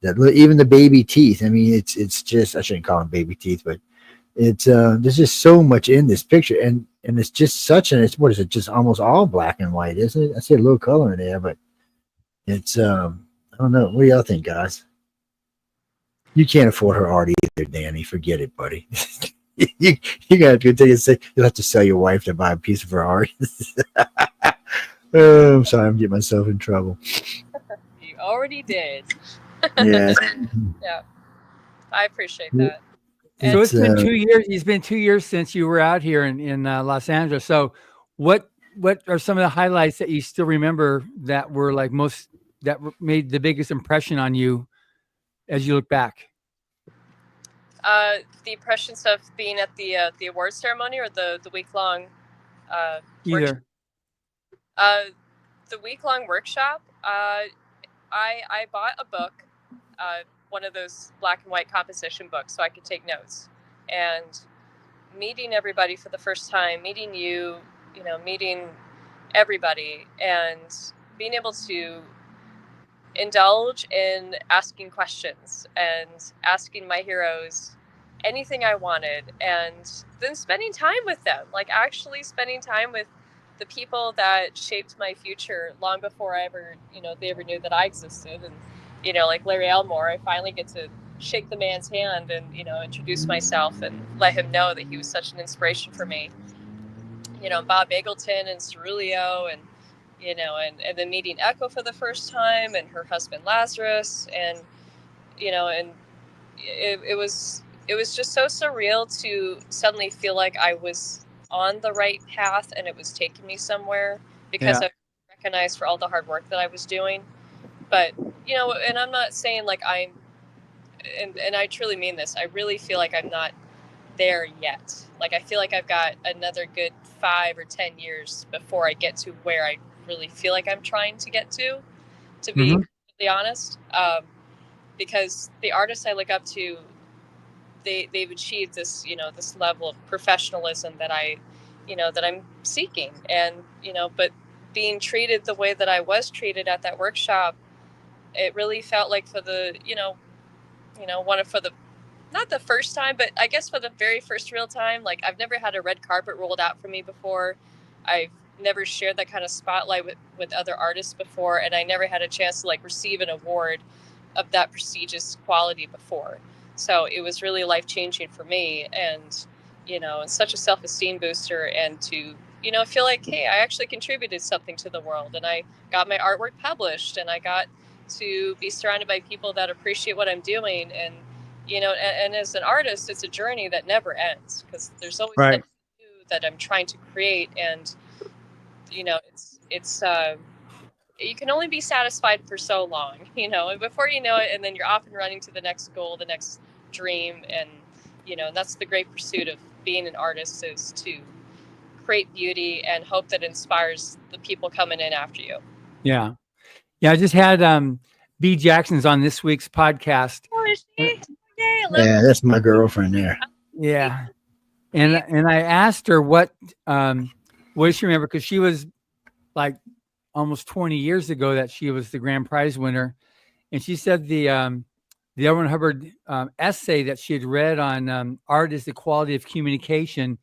even the baby teeth. I mean, it's just, I shouldn't call them baby teeth, but it's there's just so much in this picture, and it's just such an, it's, what is it, just almost all black and white, isn't it? I see a little color in there, but it's I don't know. What do y'all think, guys? You can't afford her art either, Danny. Forget it, buddy. you got to take it. You'll have to sell your wife to buy a piece of her art. Oh, I'm sorry, I'm getting myself in trouble. You already did. Yeah. Yeah. I appreciate that. So it's been 2 years. It's been 2 years since you were out here in Los Angeles. So what are some of the highlights that you still remember that were like made the biggest impression on you as you look back? The impressions of being at the award ceremony or the week-long Either. the week-long workshop, I bought a book, one of those black and white composition books, so I could take notes. And meeting everybody for the first time, meeting you, meeting everybody, and being able to indulge in asking questions and asking my heroes anything I wanted, and then spending time with them, like actually spending time with the people that shaped my future long before I ever, they ever knew that I existed. And, like Larry Elmore, I finally get to shake the man's hand and, introduce myself and let him know that he was such an inspiration for me. Bob Eggleton and Cerulio and, and then meeting Echo for the first time and her husband Lazarus. And, and it was just so surreal to suddenly feel like I was on the right path and it was taking me somewhere because I was recognized for all the hard work that I was doing. But, and I'm not saying like and I truly mean this, I really feel like I'm not there yet. Like, I feel like I've got another good 5 or 10 years before I get to where I really feel like I'm trying to get to be completely honest. Because the artists I look up to, they've achieved this, this level of professionalism that that I'm seeking. And, but being treated the way that I was treated at that workshop, it really felt like for the, won it for not the first time, but I guess for the very first real time. Like, I've never had a red carpet rolled out for me before. I've never shared that kind of spotlight with other artists before, and I never had a chance to like receive an award of that prestigious quality before. So it was really life-changing for me, and it's such a self-esteem booster, and to feel like, hey, I actually contributed something to the world, and I got my artwork published, and I got to be surrounded by people that appreciate what I'm doing. And and as an artist, it's a journey that never ends, because there's always Right. something new that I'm trying to create. And it's you can only be satisfied for so long, and before you know it, and then you're off and running to the next goal, the next dream. And that's the great pursuit of being an artist, is to create beauty and hope that inspires the people coming in after you. Yeah. I just had B Jackson's on this week's podcast. Oh, is she? Yay, I love Yeah, that's my girlfriend there. Yeah. And I asked her what does she remember, because she was like almost 20 years ago that she was the grand prize winner. And she said the L. Ron Hubbard essay that she had read on art is the quality of communication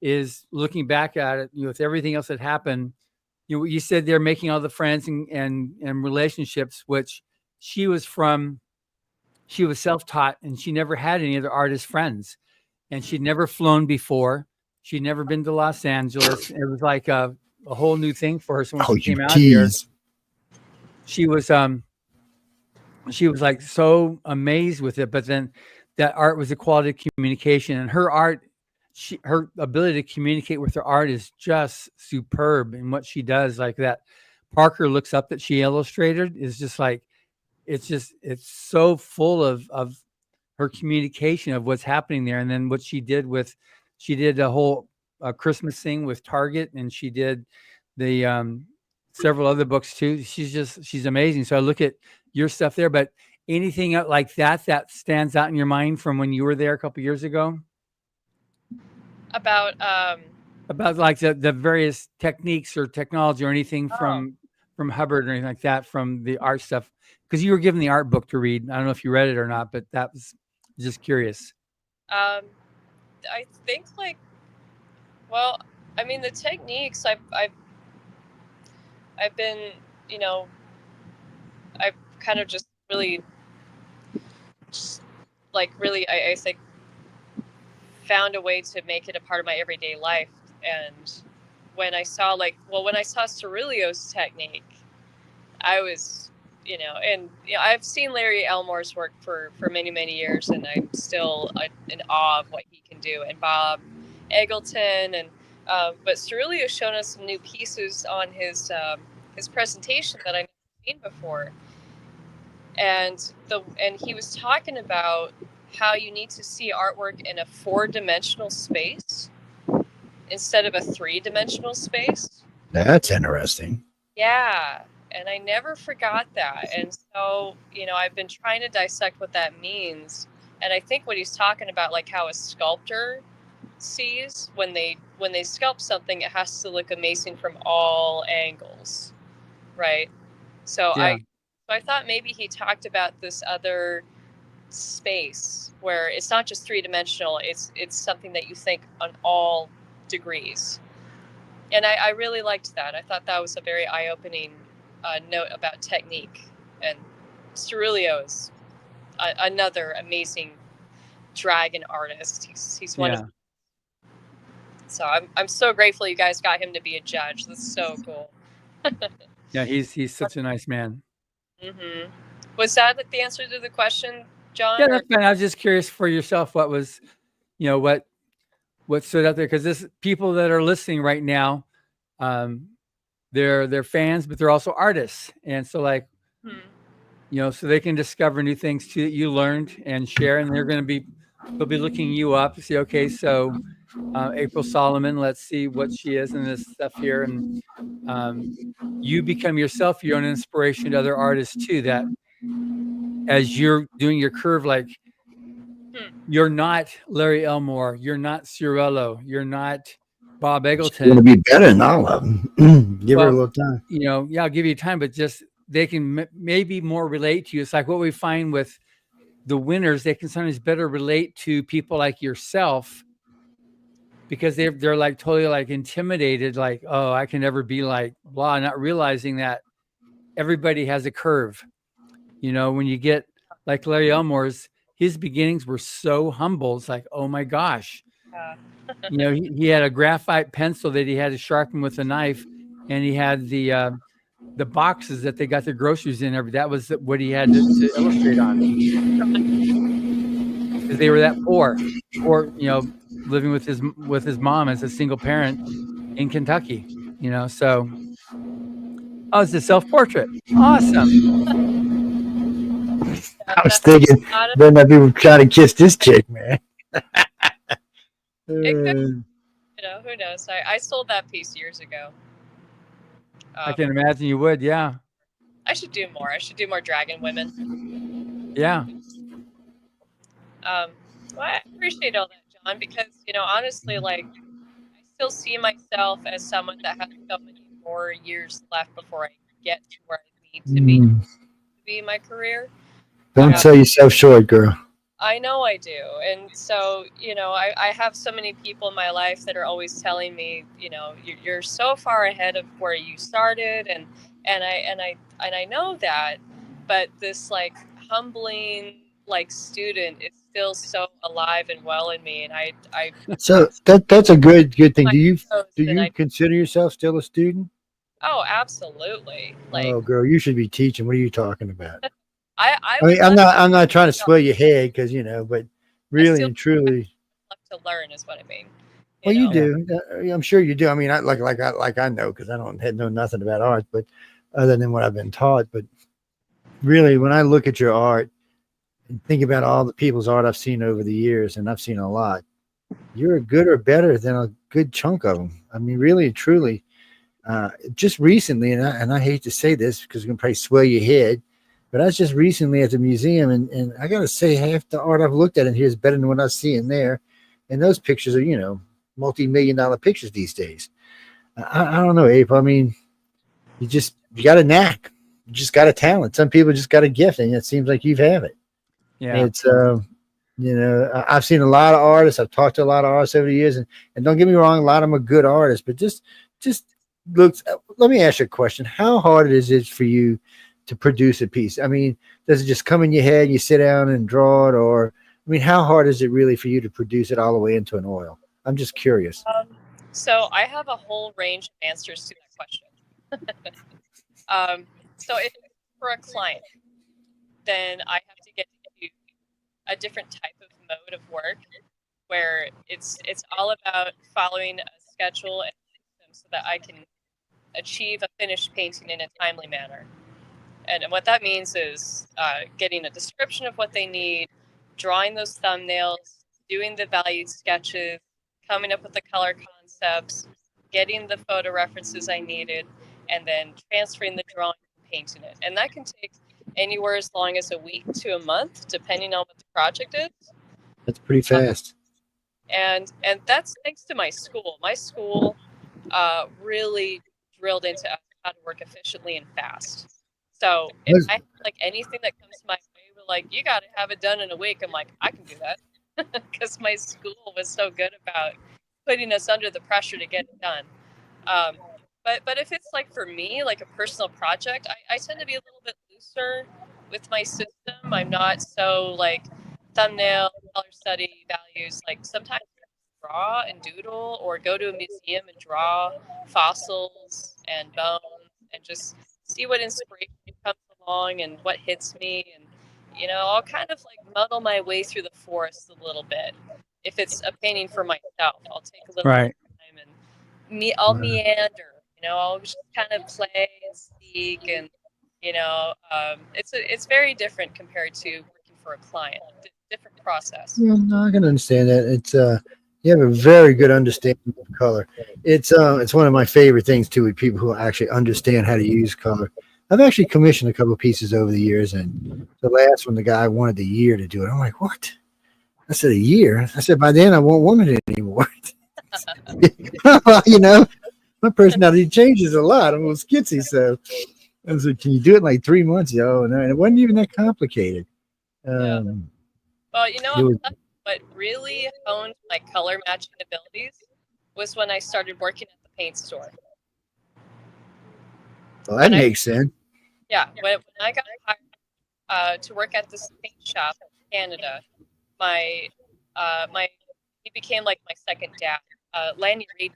is, looking back at it, with everything else that happened, you said they're making all the friends and relationships, which she was self-taught, and she never had any other artist friends, and she'd never flown before. She'd never been to Los Angeles. It was like a whole new thing for her. So when she came out here, she was like so amazed with it. But then that art was the quality of communication, and her art, her ability to communicate with her art is just superb. And what she does, like that Parker Looks Up that she illustrated, is just like, it's so full of her communication of what's happening there. And then what she did a whole Christmas thing with Target, and she did the several other books too. She's amazing. So I look at your stuff there, but anything like that stands out in your mind from when you were there a couple years ago? About like the various techniques or technology or anything from Hubbard or anything like that, from the art stuff, because you were given the art book to read. I don't know if you read it or not, but that was just curious. I think the techniques I've been, I've kind of just really I think found a way to make it a part of my everyday life. And when I saw Cerulio's technique, I was, I've seen Larry Elmore's work for many, many years, and I'm still in awe of what he can do. And Bob Eggleton, and but Cerulio's shown us some new pieces on his presentation that I've never seen before. And he was talking about how you need to see artwork in a 4-dimensional space instead of a 3-dimensional space. That's interesting. Yeah. And I never forgot that. And so, I've been trying to dissect what that means. And I think what he's talking about, like how a sculptor sees when they sculpt something, it has to look amazing from all angles. Right. So yeah. I thought maybe he talked about this other space where it's not just 3-dimensional, it's something that you think on all degrees. And I really liked that. I thought that was a very eye-opening note about technique. And Cerulio is another amazing dragon artist. He's one of. So I'm so grateful you guys got him to be a judge. That's so cool. Yeah, he's such a nice man. Mm-hmm. Was that the answer to the question, John? Yeah, that's fine. I was just curious for yourself, what was, what stood out there, because this people that are listening right now, they're fans, but they're also artists, and so so they can discover new things too that you learned and share, and they'll be looking you up to see, okay, so April Solomon, let's see what she is in this stuff here, and you become yourself your own inspiration to other artists too, that as you're doing your curve, like you're not Larry Elmore, you're not Cirillo, you're not Bob Eggleton. Going to be better than all of them. Give her a little time. I'll give you time, but just they can maybe more relate to you. It's like what we find with the winners, they can sometimes better relate to people like yourself, because they're like totally like intimidated, like, oh, I can never be like blah, not realizing that everybody has a curve. You know, when you get like Larry Elmore's, his beginnings were so humble. It's like, oh my gosh. You know, he had a graphite pencil that he had to sharpen with a knife, and he had the boxes that they got their groceries in. That was what he had to illustrate on, because they were that poor, or you know, living with his mom as a single parent in Kentucky. You know, so it's a self-portrait. Awesome. I was thinking, better not be trying to kiss this chick, man. It could, you know, who knows? I sold that piece years ago. I can imagine you would, yeah. I should do more. I should do more dragon women. Yeah. Well, I appreciate all that, John, because, you know, honestly, like, I still see myself as someone that has so many more years left before I get to where I need to be in my career. Don't sell yourself short, girl. I know I do. And so, you know, I have so many people in my life that are always telling me, you know, you're so far ahead of where you started. And I know that, but this like humbling, like student is still so alive and well in me. And I so that's a good thing. Do you consider yourself still a student? Oh, absolutely. Like, oh, girl, you should be teaching. What are you talking about? I mean, I'm not trying to swell your head, because you know, but really and truly, love to learn is what I mean. Well, you do. I'm sure you do. I mean, I know, because I don't know nothing about art, but other than what I've been taught. But really, when I look at your art and think about all the people's art I've seen over the years, and I've seen a lot, you're good or better than a good chunk of them. I mean, really and truly. Just recently, and I hate to say this because it's going to probably swell your head, but I was just recently at the museum, and I got to say, half the art I've looked at in here is better than what I see in there. And those pictures are, you know, multi-million-dollar pictures these days. I don't know, April. I mean, you got a knack. You just got a talent. Some people just got a gift, and it seems like you have it. Yeah. It's, you know, I've seen a lot of artists. I've talked to a lot of artists over the years, and don't get me wrong, a lot of them are good artists, but just looks. Let me ask you a question. How hard is it for you to produce a piece? I mean, does it just come in your head, you sit down and draw it, or I mean, how hard is it really for you to produce it all the way into an oil? I'm just curious. So I have a whole range of answers to that question. So if it's for a client, then I have to get to a different type of mode of work where it's all about following a schedule and system so that I can achieve a finished painting in a timely manner. And what that means is getting a description of what they need, drawing those thumbnails, doing the valued sketches, coming up with the color concepts, getting the photo references I needed, and then transferring the drawing and painting it. And that can take anywhere as long as a week to a month, depending on what the project is. That's pretty fast. And that's thanks to my school. My school really drilled into how to work efficiently and fast. So if I have like anything that comes my way, we're like, you got to have it done in a week. I'm like, I can do that, because my school was so good about putting us under the pressure to get it done. But if it's like for me, like a personal project, I tend to be a little bit looser with my system. I'm not so like thumbnail, color study, values. Like sometimes I draw and doodle, or go to a museum and draw fossils and bones and just see what inspiration comes along and what hits me. And, you know, I'll kind of like muddle my way through the forest a little bit. If it's a painting for myself, I'll take a little bit of time and I'll meander. You know, I'll just kind of play and speak, and you know, it's very different compared to working for a client. Different process. Yeah, no, I can understand that. It's you have a very good understanding of color. It's one of my favorite things too, with people who actually understand how to use color. I've actually commissioned a couple of pieces over the years, and the last one, the guy wanted a year to do it. I'm like, what? I said, a year? I said, by then I won't want it anymore. You know, my personality changes a lot. I'm a little skitsy, so I was like, can you do it in like 3 months? Yo, no, and it wasn't even that complicated. Well, you know, It was, what really honed my color matching abilities was when I started working at the paint store. well, that makes sense. Yeah, when I got hired to work at this paint shop in Canada, my he became like my second dad. Lanny Reed,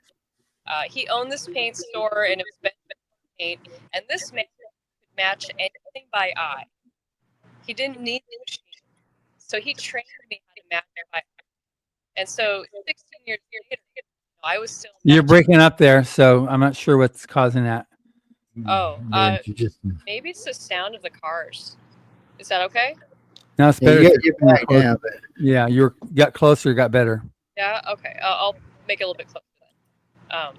he owned this paint store, and it was paint, and this man could match anything by eye. He didn't need the machine, so he trained me how to match by eye. And so 16 years later, I was still. You're breaking up there, so I'm not sure what's causing that. Oh, Yeah, you just, maybe it's the sound of the cars. Is that okay? No, it's yeah, better. you're back now, but Yeah, you got closer, got better. Yeah. Okay. I'll make it a little bit closer then.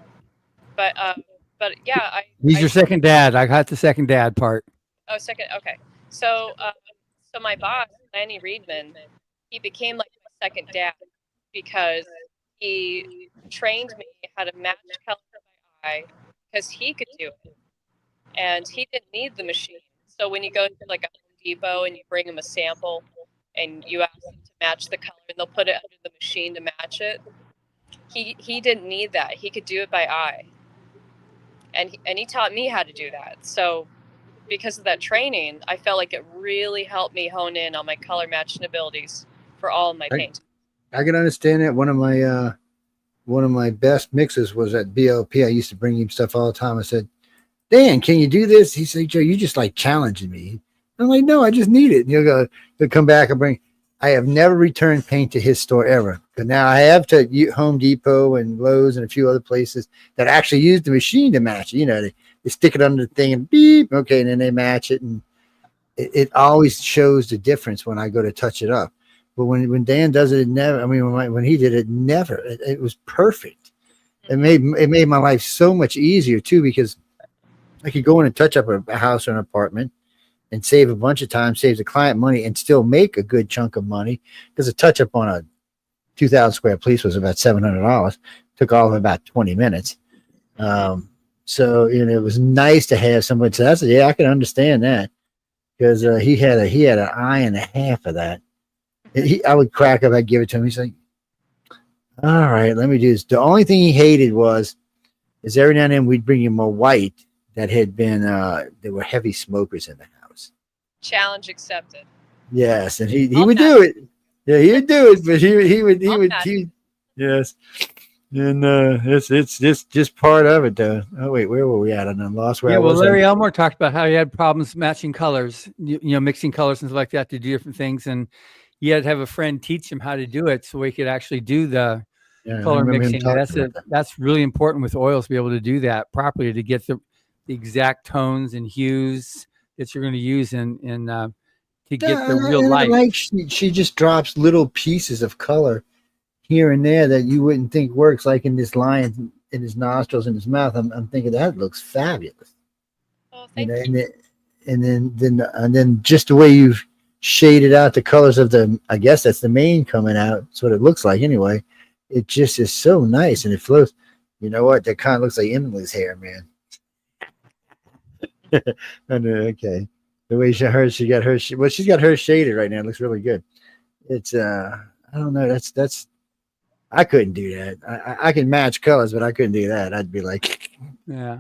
But yeah, He's your second dad. I got the second dad part. Oh, second. Okay. So my boss, Lanny Reedman, he became like my second dad because he trained me how to match color by eye because he could do it, and he didn't need the machine. So when you go to like a Home Depot and you bring him a sample and you ask them to match the color and they'll put it under the machine to match it, he didn't need that. He could do it by eye, and he taught me how to do that. So because of that training, I felt like it really helped me hone in on my color matching abilities for all of my paint. I can understand that. One of my best mixes was at BLP. I used to bring him stuff all the time. I said, Dan, can you do this? He said, Joe, you just like challenging me. I'm like, no, I just need it. And he'll come back and bring. I have never returned paint to his store ever. But now I have to Home Depot and Lowe's and a few other places that actually use the machine to match it. They stick it under the thing and beep. Okay. And then they match it. And it always shows the difference when I go to touch it up. But when Dan does it, it never. I mean, when he did it, never. It was perfect. It made my life so much easier too, because I could go in and touch up a house or an apartment and save a bunch of time, save the client money, and still make a good chunk of money. Because a touch up on a 2,000 square piece was about $700. Took all of about 20 minutes. So it was nice to have somebody say, I said, yeah, I can understand that, because he had an eye and a half of that. I would crack up, I'd give it to him. He's like, all right, let me do this. The only thing he hated is every now and then we'd bring him a white that had been, there were heavy smokers in the house. Challenge accepted. Yes. And he would do it. Yeah, he would do it, but he would, yes. And it's just part of it, though. Oh, wait, where were we at? And I lost where I was. Larry Elmore talked about how he had problems matching colors, mixing colors and stuff like that to do different things. And he had to have a friend teach him how to do it so he could actually do the color mixing. That's really important with oils to be able to do that properly, to get the exact tones and hues that you're going to use to get the real light. Like she just drops little pieces of color here and there that you wouldn't think works, like in this lion in his nostrils and his mouth. I'm thinking that looks fabulous. Oh, thank you. And then just the way you've shaded out the colors of I guess that's the mane coming out. That's what it looks like anyway. It just is so nice, and it flows. You know what? That kind of looks like Emily's hair, man. Okay. The way she got her, she's got her shaded right now. It looks really good. It's I don't know. That's I couldn't do that. I can match colors, but I couldn't do that. I'd be like, yeah.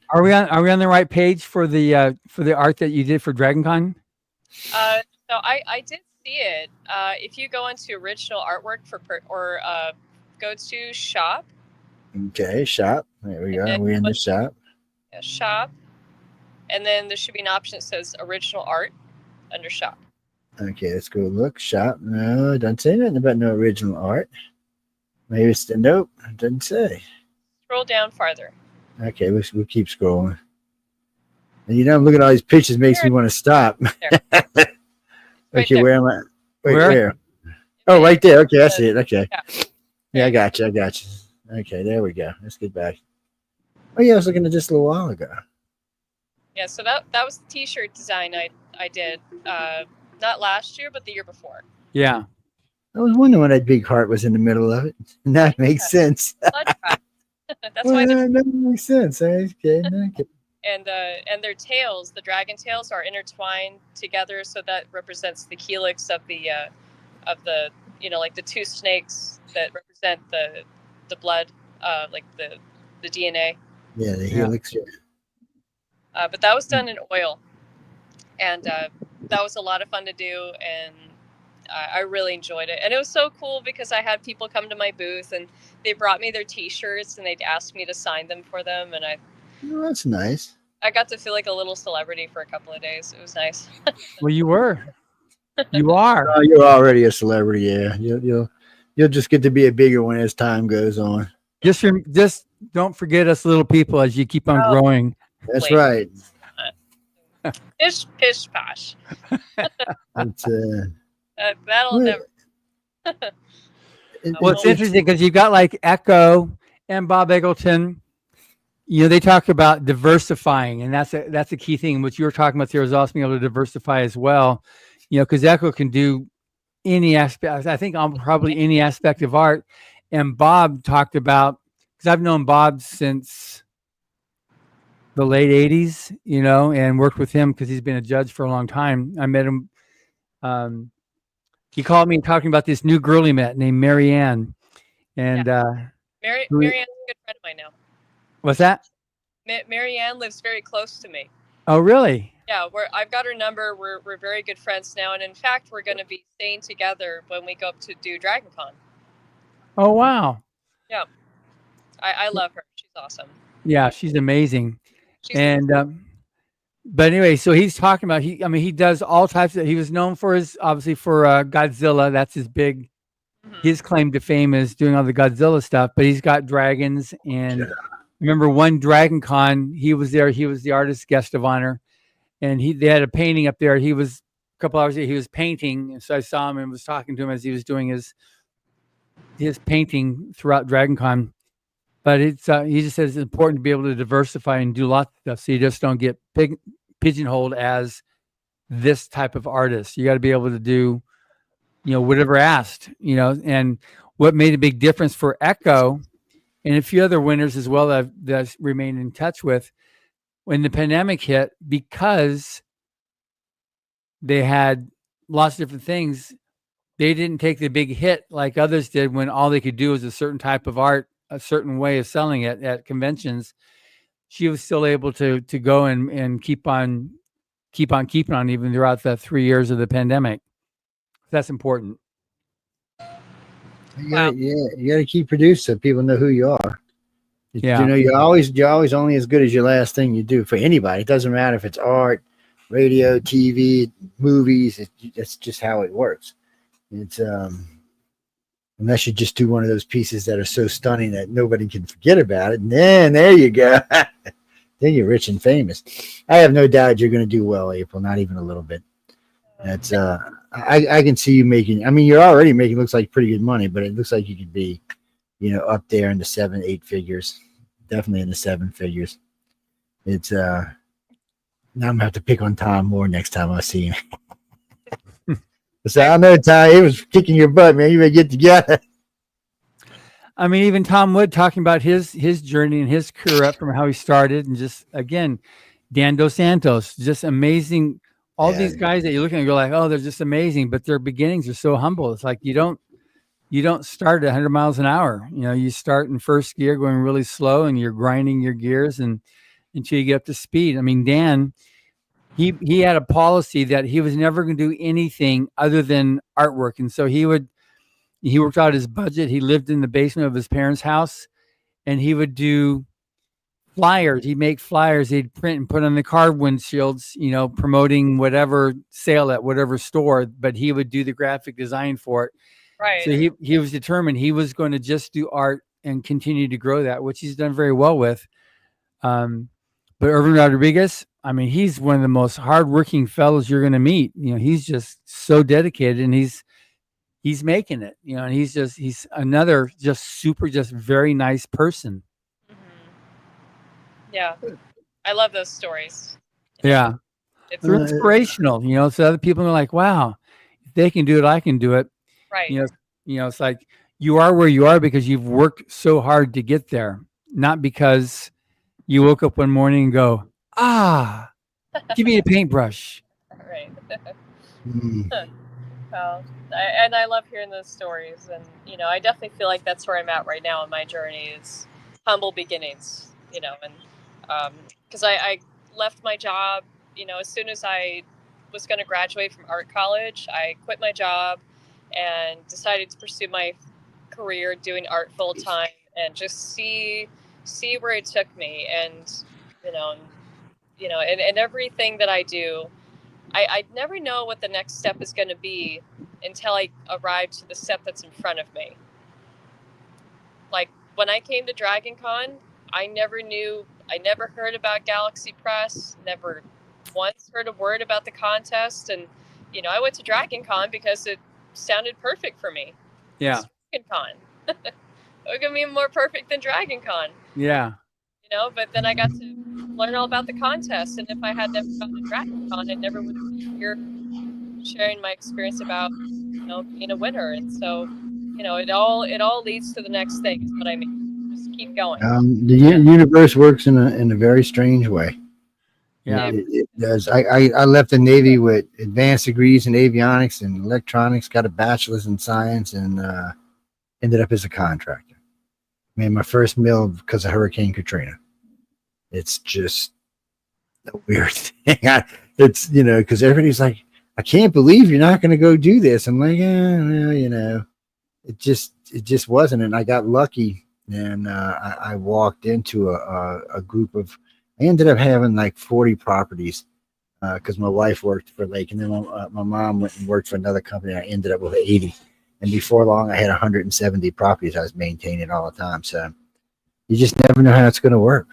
Are we on the right page for the art that you did for DragonCon? So I did see it. If you go into original artwork or go to shop. Okay, shop. There we go. We're in the shop. Yeah, shop. And then there should be an option that says original art under shop. Okay, let's go look. Shop. No, it doesn't say nothing about no original art. Maybe it's nope. It doesn't say. Scroll down farther. Okay, we'll keep scrolling. And look at all these pictures makes me want to stop. Okay, where am I? Wait, where? Oh, right there. Okay, I see it. Okay. Yeah, I got you. Okay, there we go. Let's get back. Oh, yeah, I was looking at this a little while ago. Yeah, so that was the T-shirt design I did, not last year, but the year before. Yeah. I was wondering why that big heart was in the middle of it. And that makes sense. That's why that makes sense. Okay. And their tails, the dragon tails, are intertwined together, so that represents the helix of the of the, you know, like the two snakes that represent the blood, like the DNA. Yeah, the helix. But that was done in oil, and that was a lot of fun to do, and I really enjoyed it. And it was so cool because I had people come to my booth and they brought me their T-shirts and they'd ask me to sign them for them, and Oh, that's nice. I got to feel like a little celebrity for a couple of days. It was nice. Well, you were. You are. Oh, you're already a celebrity. Yeah, you'll just get to be a bigger one as time goes on. Just don't forget us little people as you keep on growing. That's right. Pish posh. It's, that'll never. Well, it's interesting because you've got like Echo and Bob Eggleton. You know, they talk about diversifying, and that's a key thing. What you were talking about there was also being able to diversify as well. You know, because Echo can do any aspect. I think probably any aspect of art. And Bob talked about, because I've known Bob since the late 80s, you know, and worked with him because he's been a judge for a long time. I met him. He called me talking about this new girl he met named Marianne. And Marianne's a good friend of mine now. What's that? Marianne lives very close to me. Oh, really? Yeah, I've got her number. We're very good friends now, and in fact, we're going to be staying together when we go up to do DragonCon. Oh, wow. Yeah, I love her. She's awesome. Yeah, she's amazing. But anyway, so he's talking about he does all types of. He was known for obviously for Godzilla. That's his big. His claim to fame is doing all the Godzilla stuff. But he's got dragons, and remember one Dragon Con, he was there. He was the artist guest of honor, and they had a painting up there. He was a couple hours ago, he was painting, and so I saw him and was talking to him as he was doing his painting throughout Dragon Con. But it's he just says it's important to be able to diversify and do lots of stuff, so you just don't get pigeonholed as this type of artist. You got to be able to do, you know, whatever asked, you know. And what made a big difference for Echo and a few other winners as well that I've remained in touch with when the pandemic hit, because they had lots of different things. They didn't take the big hit like others did when all they could do was a certain type of art, a certain way of selling it at conventions. She was still able to go and keep on keeping on even throughout the 3 years of the pandemic. That's important. You got to keep producing so people know who you are. Yeah. You know, you're always only as good as your last thing you do for anybody. It doesn't matter if it's art, radio, TV, movies. It's just how it works. It's unless you just do one of those pieces that are so stunning that nobody can forget about it. And then there you go. Then you're rich and famous. I have no doubt you're going to do well, April. Not even a little bit. That's I can see you making. I mean, you're already making looks like pretty good money, but it looks like you could be, you know, up there in the 7-8 figures. Definitely in the 7 figures. It's now I'm gonna have to pick on Tom more next time I see him. So I know, Tom, he was kicking your butt, man. You better get together. I mean, even Tom Wood talking about his journey and his career up from how he started, and just again, Dan Dos Santos, just amazing. All these guys that you're looking at, you're like, oh, they're just amazing, but their beginnings are so humble. It's like you don't start at 100 miles an hour. You know, you start in first gear going really slow, and you're grinding your gears and until you get up to speed. I mean, Dan, he had a policy that he was never going to do anything other than artwork. And so he worked out his budget. He lived in the basement of his parents' house, and he would do flyers. He'd make flyers. He'd print and put on the car windshields, you know, promoting whatever sale at whatever store, but he would do the graphic design for it. Right. So he was determined he was going to just do art and continue to grow that, which he's done very well with. But Irvin Rodriguez, I mean, he's one of the most hardworking fellows you're going to meet. You know, he's just so dedicated, and he's making it, you know, and he's another just very nice person. Mm-hmm. Yeah. I love those stories. Yeah. They're inspirational, you know, so other people are like, wow, if they can do it, I can do it. Right. You know, it's like you are where you are because you've worked so hard to get there, not because you woke up one morning and go, give me a paintbrush. Right. Well, and I love hearing those stories, and you know, I definitely feel like that's where I'm at right now in my journey is humble beginnings. You know, and because I left my job, you know, as soon as I was going to graduate from art college, I quit my job and decided to pursue my career doing art full time and just see where it took me, and you know, and everything that I do. I never know what the next step is going to be until I arrive to the step that's in front of me. Like when I came to Dragon Con, I never heard about Galaxy Press, never once heard a word about the contest. And, you know, I went to Dragon Con because it sounded perfect for me. Yeah. It's Dragon Con. What could be more perfect than Dragon Con? Yeah. You know, but then I got to learn all about the contest, and if I had never gone to Dragon Con, I never would have been here sharing my experience about, you know, being a winner. And so, you know, it all leads to the next thing is what I mean. Just keep going. The universe works in a very strange way. Yeah. It does. I left the Navy with advanced degrees in avionics and electronics, got a bachelor's in science, and ended up as a contractor. Made my first mill because of Hurricane Katrina. It's just a weird thing. It's, you know, because everybody's like, I can't believe you're not going to go do this. I'm like, well, you know, it just wasn't. And I got lucky, and I walked into a group of, I ended up having like 40 properties because my wife worked for Lake, and then my mom went and worked for another company. I ended up with 80. And before long, I had 170 properties I was maintaining all the time. So you just never know how it's going to work.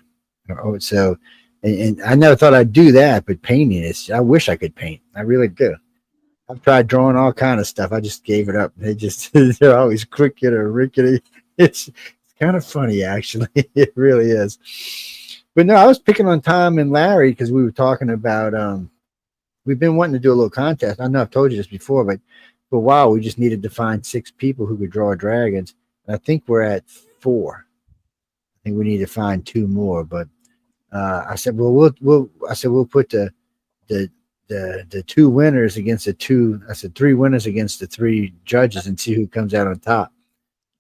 So, and I never thought I'd do that, but painting is, I wish I could paint. I really do. I've tried drawing all kind of stuff. I just gave it up. They're always crooked or rickety. It's kind of funny, actually. It really is. But no, I was picking on Tom and Larry because we were talking about, we've been wanting to do a little contest. I know I've told you this before, but for a while, we just needed to find 6 people who could draw dragons. And I think we're at 4. I think we need to find 2 more. But I said, well, we'll put the 2 winners against the 2. I said 3 winners against the 3 judges and see who comes out on top.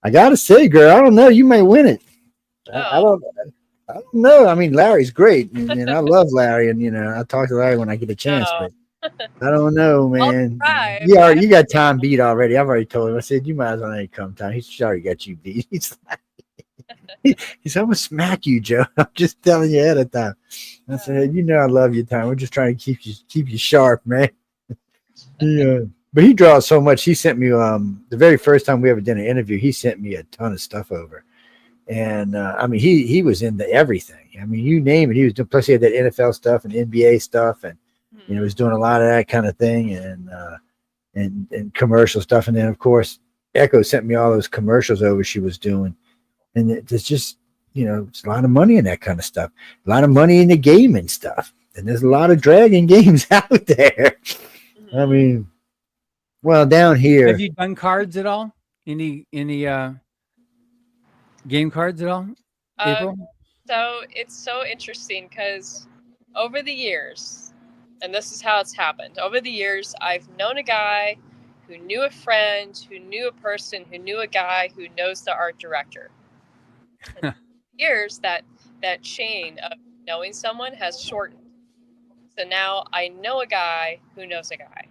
I gotta say, girl, I don't know. You may win it. I don't know. I mean, Larry's great, and I love Larry, and you know, I talk to Larry when I get a chance, but. I don't know, man. You got Tom beat already. I've already told him. I said, you might as well come, Tom. He's already got you beat. He's like, he's I'm gonna smack you, Joe. I'm just telling you ahead of time. I said, you know, I love you, Tom. We're just trying to keep you sharp, man. Yeah. But he draws so much. He sent me the very first time we ever did an interview, he sent me a ton of stuff over. And I mean, he was into everything. I mean, you name it. He was doing, plus he had that NFL stuff and NBA stuff, and you know, was doing a lot of that kind of thing, and commercial stuff. And then, of course, Echo sent me all those commercials over she was doing. And it's just, you know, it's a lot of money in that kind of stuff. A lot of money in the gaming stuff. And there's a lot of dragon games out there. I mean, well, down here. Have you done cards at all? Any game cards at all, April? So it's so interesting because over the years, and this is how it's happened. Over the years, I've known a guy who knew a friend, who knew a person, who knew a guy who knows the art director. And years that chain of knowing someone has shortened. So now I know a guy who knows a guy.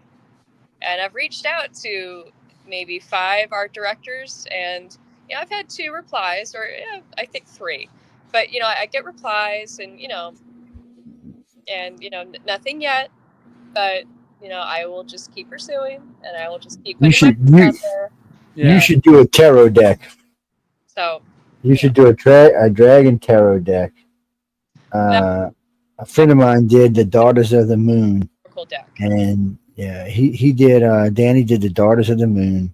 And I've reached out to maybe 5 art directors, and you know, I've had 2 replies, or I think 3. But you know, I get replies, and you know, nothing yet, but you know, I will just keep pursuing, and I will just keep putting my out there. Yeah. You should do a tarot deck. So you should do a dragon tarot deck. A friend of mine did the Daughters of the Moon. Deck. And yeah, he did. Danny did the Daughters of the Moon.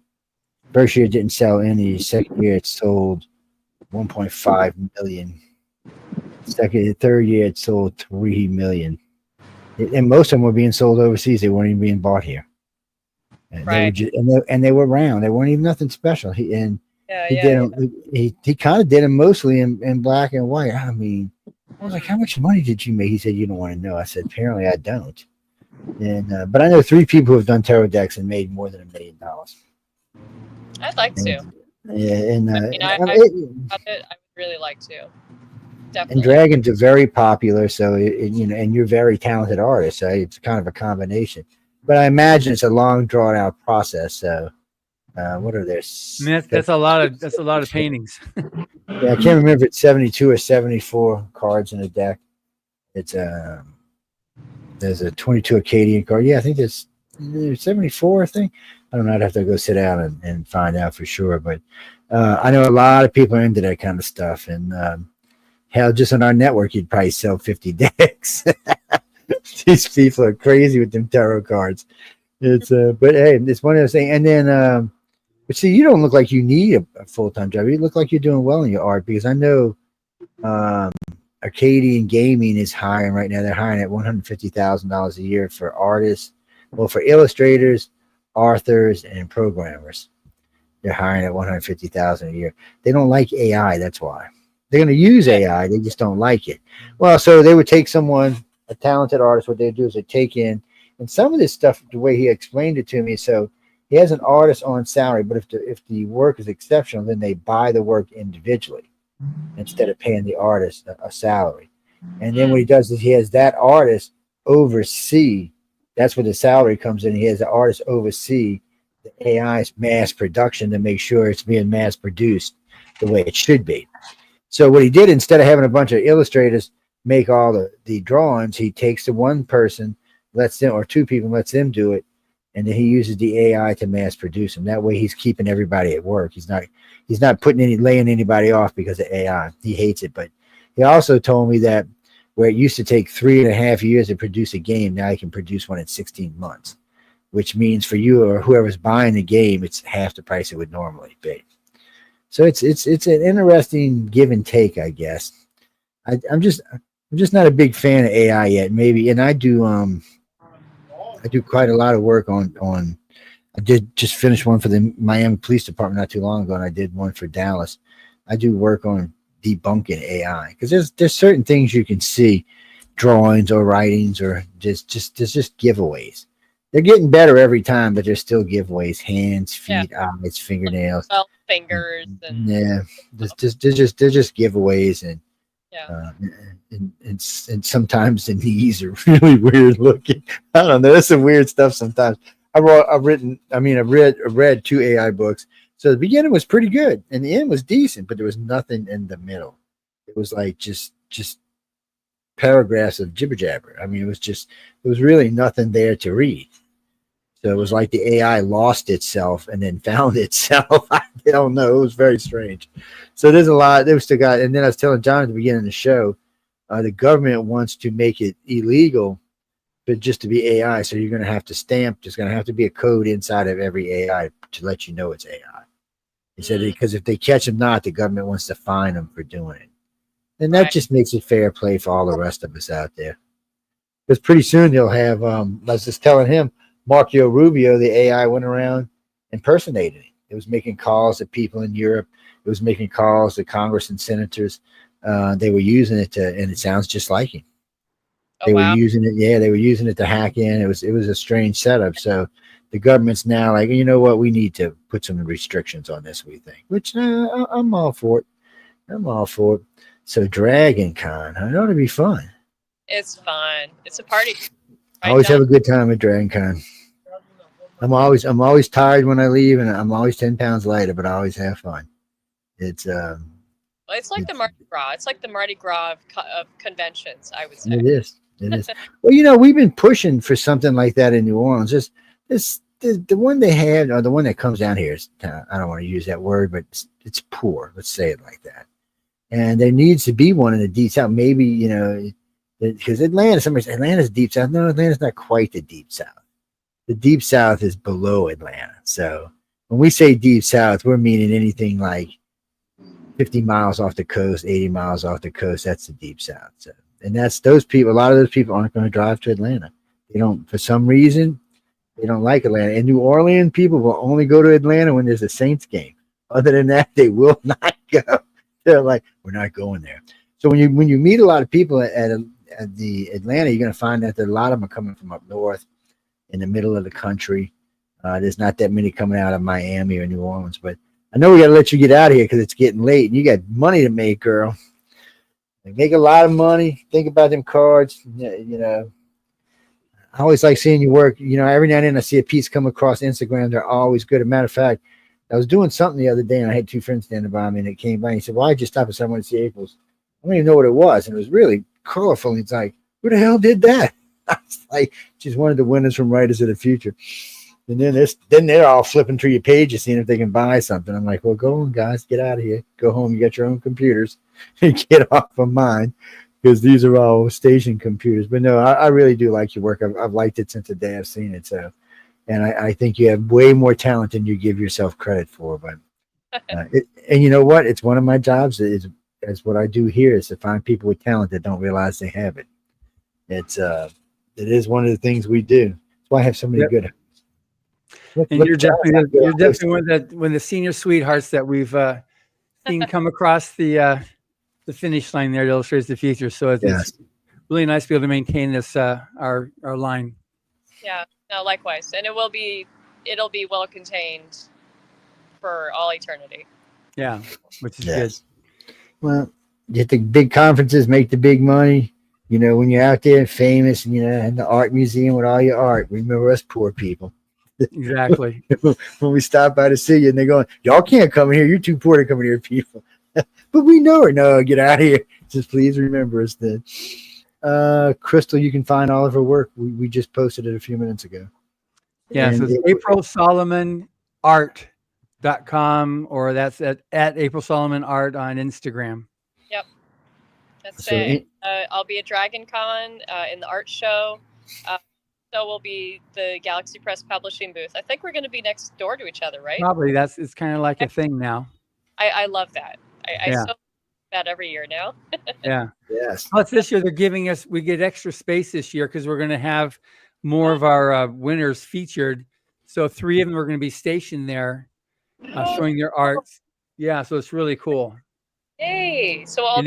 First year it didn't sell any. Second year it sold 1.5 million. Third year it sold 3 million, and most of them were being sold overseas. They weren't even being bought here. And right. They were round. They weren't even nothing special. He kind of did them mostly in black and white. I mean, I was like, how much money did you make? He said, you don't want to know. I said, apparently I don't. And but I know 3 people who have done tarot decks and made more than $1 million. I'd like to. Yeah, and I mean, I would really like to. Definitely. And dragons are very popular, so and you're a very talented artist, so it's kind of a combination. But I imagine it's a long, drawn out process. So, what are there? That's a lot of paintings. Yeah, I can't remember if it's 72 or 74 cards in a deck. It's there's a 22 Acadian card. Yeah, I think there's 74. I think. I don't know. I'd have to go sit down and find out for sure. But I know a lot of people are into that kind of stuff, and hell, just on our network, you'd probably sell 50 decks. These people are crazy with them tarot cards. It's but hey, it's one of those things. And then, but see, you don't look like you need a full-time job. You look like you're doing well in your art, because I know Arcadian Gaming is hiring right now. They're hiring at $150,000 a year for artists, well, for illustrators, authors, and programmers. They're hiring at $150,000 a year. They don't like AI. That's why. They're going to use AI. They just don't like it. Well, so they would take someone, a talented artist. What they do is they take in, and some of this stuff, the way he explained it to me. So he has an artist on salary, but if the work is exceptional, then they buy the work individually instead of paying the artist a salary. And then what he does is he has that artist oversee. That's where the salary comes in. He has the artist oversee the AI's mass production to make sure it's being mass produced the way it should be. So what he did, instead of having a bunch of illustrators make all the drawings, he takes the one person, lets them, or 2 people, lets them do it, and then he uses the AI to mass produce them. That way he's keeping everybody at work. He's not laying anybody off because of AI. He hates it. But he also told me that where it used to take 3.5 years to produce a game, now he can produce one in 16 months, which means for you or whoever's buying the game, it's half the price it would normally be. So it's an interesting give and take, I guess. I'm just not a big fan of AI yet. Maybe, and I do quite a lot of work on. I did just finish one for the Miami Police Department not too long ago, and I did one for Dallas. I do work on debunking AI, because there's certain things you can see, drawings or writings, or there's just giveaways. They're getting better every time, but there's still giveaways: hands, feet, eyes, fingernails, fingers, and yeah. They're just giveaways, and and sometimes the knees are really weird looking. I don't know. There's some weird stuff sometimes. I've read 2 AI books. So the beginning was pretty good, and the end was decent, but there was nothing in the middle. It was like just paragraphs of jibber jabber. I mean, it was really nothing there to read. So it was like the AI lost itself and then found itself. I don't know. It was very strange. So there's a lot. There was the guy, and then I was telling John at the beginning of the show, the government wants to make it illegal, but just to be AI. So you're going to have to stamp. There's going to have to be a code inside of every AI to let you know it's AI. He said because if they catch them not, the government wants to fine them for doing it. And that just makes it fair play for all the rest of us out there. Because pretty soon they'll have, I was just telling him, Marco Rubio, the AI went around impersonating him. It was making calls to people in Europe. It was making calls to Congress and senators. They were using it and it sounds just like him. They were using it. Yeah, they were using it to hack in. It was a strange setup. So the government's now like, you know what, we need to put some restrictions on this, we think, which I'm all for it. I'm all for it. So Dragon Con, it ought to be fun. It's fun. It's a party. I always have a good time at Dragon Con. I'm always tired when I leave, and I'm always 10 pounds lighter, but I always have fun. It's it's like the Mardi Gras. It's like the Mardi Gras of conventions, I would say. It is. Well, you know, we've been pushing for something like that in New Orleans. The one they had, or the one that comes down here is, I don't want to use that word, but it's poor. Let's say it like that. And there needs to be one in the deep south. Maybe, you know, because Atlanta's deep south. No, Atlanta's not quite the deep south. The deep south is below Atlanta. So when we say deep south, we're meaning anything like 50 miles off the coast, 80 miles off the coast. That's the deep south. So, and that's those people. A lot of those people aren't going to drive to Atlanta. They don't, for some reason, they don't like Atlanta. And New Orleans people will only go to Atlanta when there's a Saints game. Other than that, they will not go. They're like, we're not going there. So when you meet a lot of people at the Atlanta, you're going to find that a lot of them are coming from up north in the middle of the country. There's not that many coming out of Miami or New Orleans, but I know we got to let you get out of here because it's getting late and you got money to make, girl. Make a lot of money. Think about them cards. You know, I always like seeing you work. You know, every now and then I see a piece come across Instagram. They're always good. As a matter of fact, I was doing something the other day and I had two friends standing by me and it came by and he said, "Well, I just stopped at someone to see April's." I don't even know what it was. And it was really colorful. And it's like, who the hell did that? I was like, she's one of the winners from Writers of the Future. And then they're all flipping through your pages, seeing if they can buy something. I'm like, well, go on, guys, get out of here. Go home. You got your own computers. Get off of mine because these are all station computers. But no, I really do like your work. I've liked it since the day I've seen it. So, and I think you have way more talent than you give yourself credit for. But and you know what? It's one of my jobs. Is what I do here is to find people with talent that don't realize they have it. It is one of the things we do. That's why I have so many good. And you're definitely one of the senior sweethearts that we've seen come across the finish line there at Illustrators the Future. So it's really nice to be able to maintain this our line. Yeah, no, likewise, and it'll be well contained for all eternity. Yeah, which is good. Well, get the big conferences, make the big money. You know, when you're out there famous and you know in the art museum with all your art, remember us poor people. Exactly. When we stop by to see you and they're going, y'all can't come in here. You're too poor to come in here, people. But we know her. No, get out of here. Just please remember us then. Crystal, you can find all of her work. We just posted it a few minutes ago. Yeah, and so it's AprilSolomonArt.com or that's at April Solomon Art on Instagram. Yep. That's it. I'll be at Dragon Con in the art show. So will be the Galaxy Press publishing booth. I think we're going to be next door to each other, right? Probably. It's kind of like a thing now. I love that. I still that every year now. Yeah. Yes. Plus this year we get extra space this year because we're going to have more of our winners featured. So 3 of them are going to be stationed there showing their arts. Yeah. So it's really cool. Yay. So we'll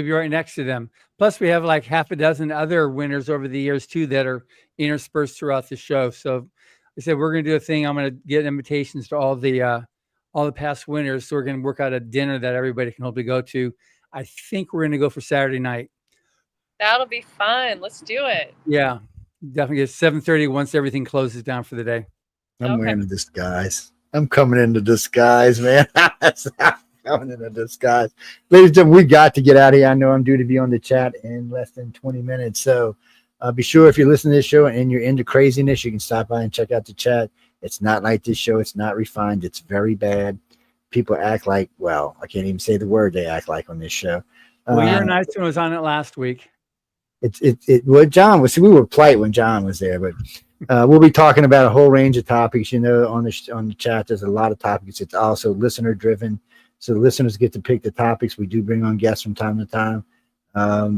be right next to them. Plus, we have like half a dozen other winners over the years, too, that are interspersed throughout the show. So I said, we're going to do a thing. I'm going to get invitations to all the past winners. So we're going to work out a dinner that everybody can hopefully go to. I think we're going to go for Saturday night. That'll be fun. Let's do it. Yeah, definitely. It's 7:30 once everything closes down for the day. I'm wearing a disguise. I'm coming into disguise, man. Coming into disguise. Ladies and gentlemen, we got to get out of here. I know I'm due to be on the chat in less than 20 minutes. So be sure if you're listening to this show and you're into craziness, you can stop by and check out the chat. It's not like this show. It's not refined. It's very bad. People act like, well, I can't even say the word they act like on this show. Well, you're nice when I was on it last week. Well, John was, we were polite when John was there, but we'll be talking about a whole range of topics, you know, on the chat. There's a lot of topics. It's also listener driven. So the listeners get to pick the topics. We do bring on guests from time to time.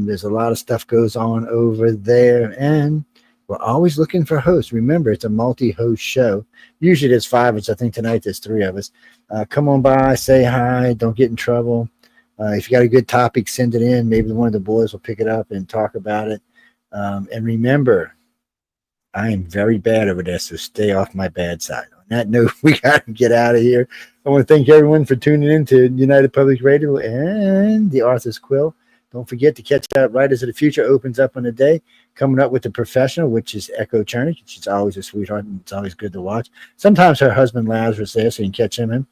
There's a lot of stuff goes on over there, and we're always looking for hosts. Remember, it's a multi-host show. Usually there's 5 of us. I think tonight there's 3 of us. Come on by, say hi, don't get in trouble. If you got a good topic, send it in. Maybe one of the boys will pick it up and talk about it. And remember, I am very bad over there, so stay off my bad side. On that note, we got to get out of here. I want to thank everyone for tuning in to United Public Radio and the Arthur's Quill. Don't forget to catch out Writers of the Future opens up on the day. Coming up with the professional, which is Echo Chernick. She's always a sweetheart, and it's always good to watch. Sometimes her husband Lazarus there, so you can catch him in.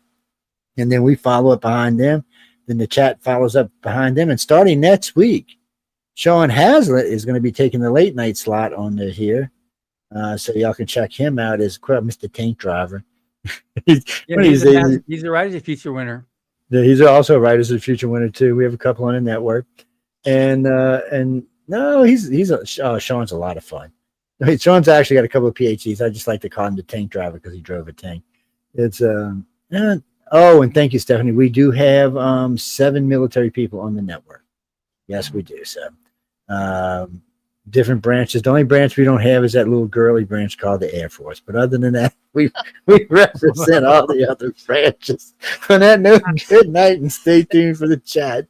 And then we follow up behind them. Then the chat follows up behind them. And starting next week, Sean Hazlitt is going to be taking the late night slot on here. So y'all can check him out as Mr. Tank Driver. he's a Writers of the Future winner. Yeah, he's also a Writers of the Future winner too. We have a couple on the network, and no, Sean's a lot of fun. Sean's actually got a couple of PhDs. I just like to call him the Tank Driver because he drove a tank. It's and thank you, Stephanie. We do have 7 military people on the network. Yes, we do. So different branches. The only branch we don't have is that little girly branch called the Air Force. But other than that, we represent all the other branches. On that note, good night and stay tuned for the chat.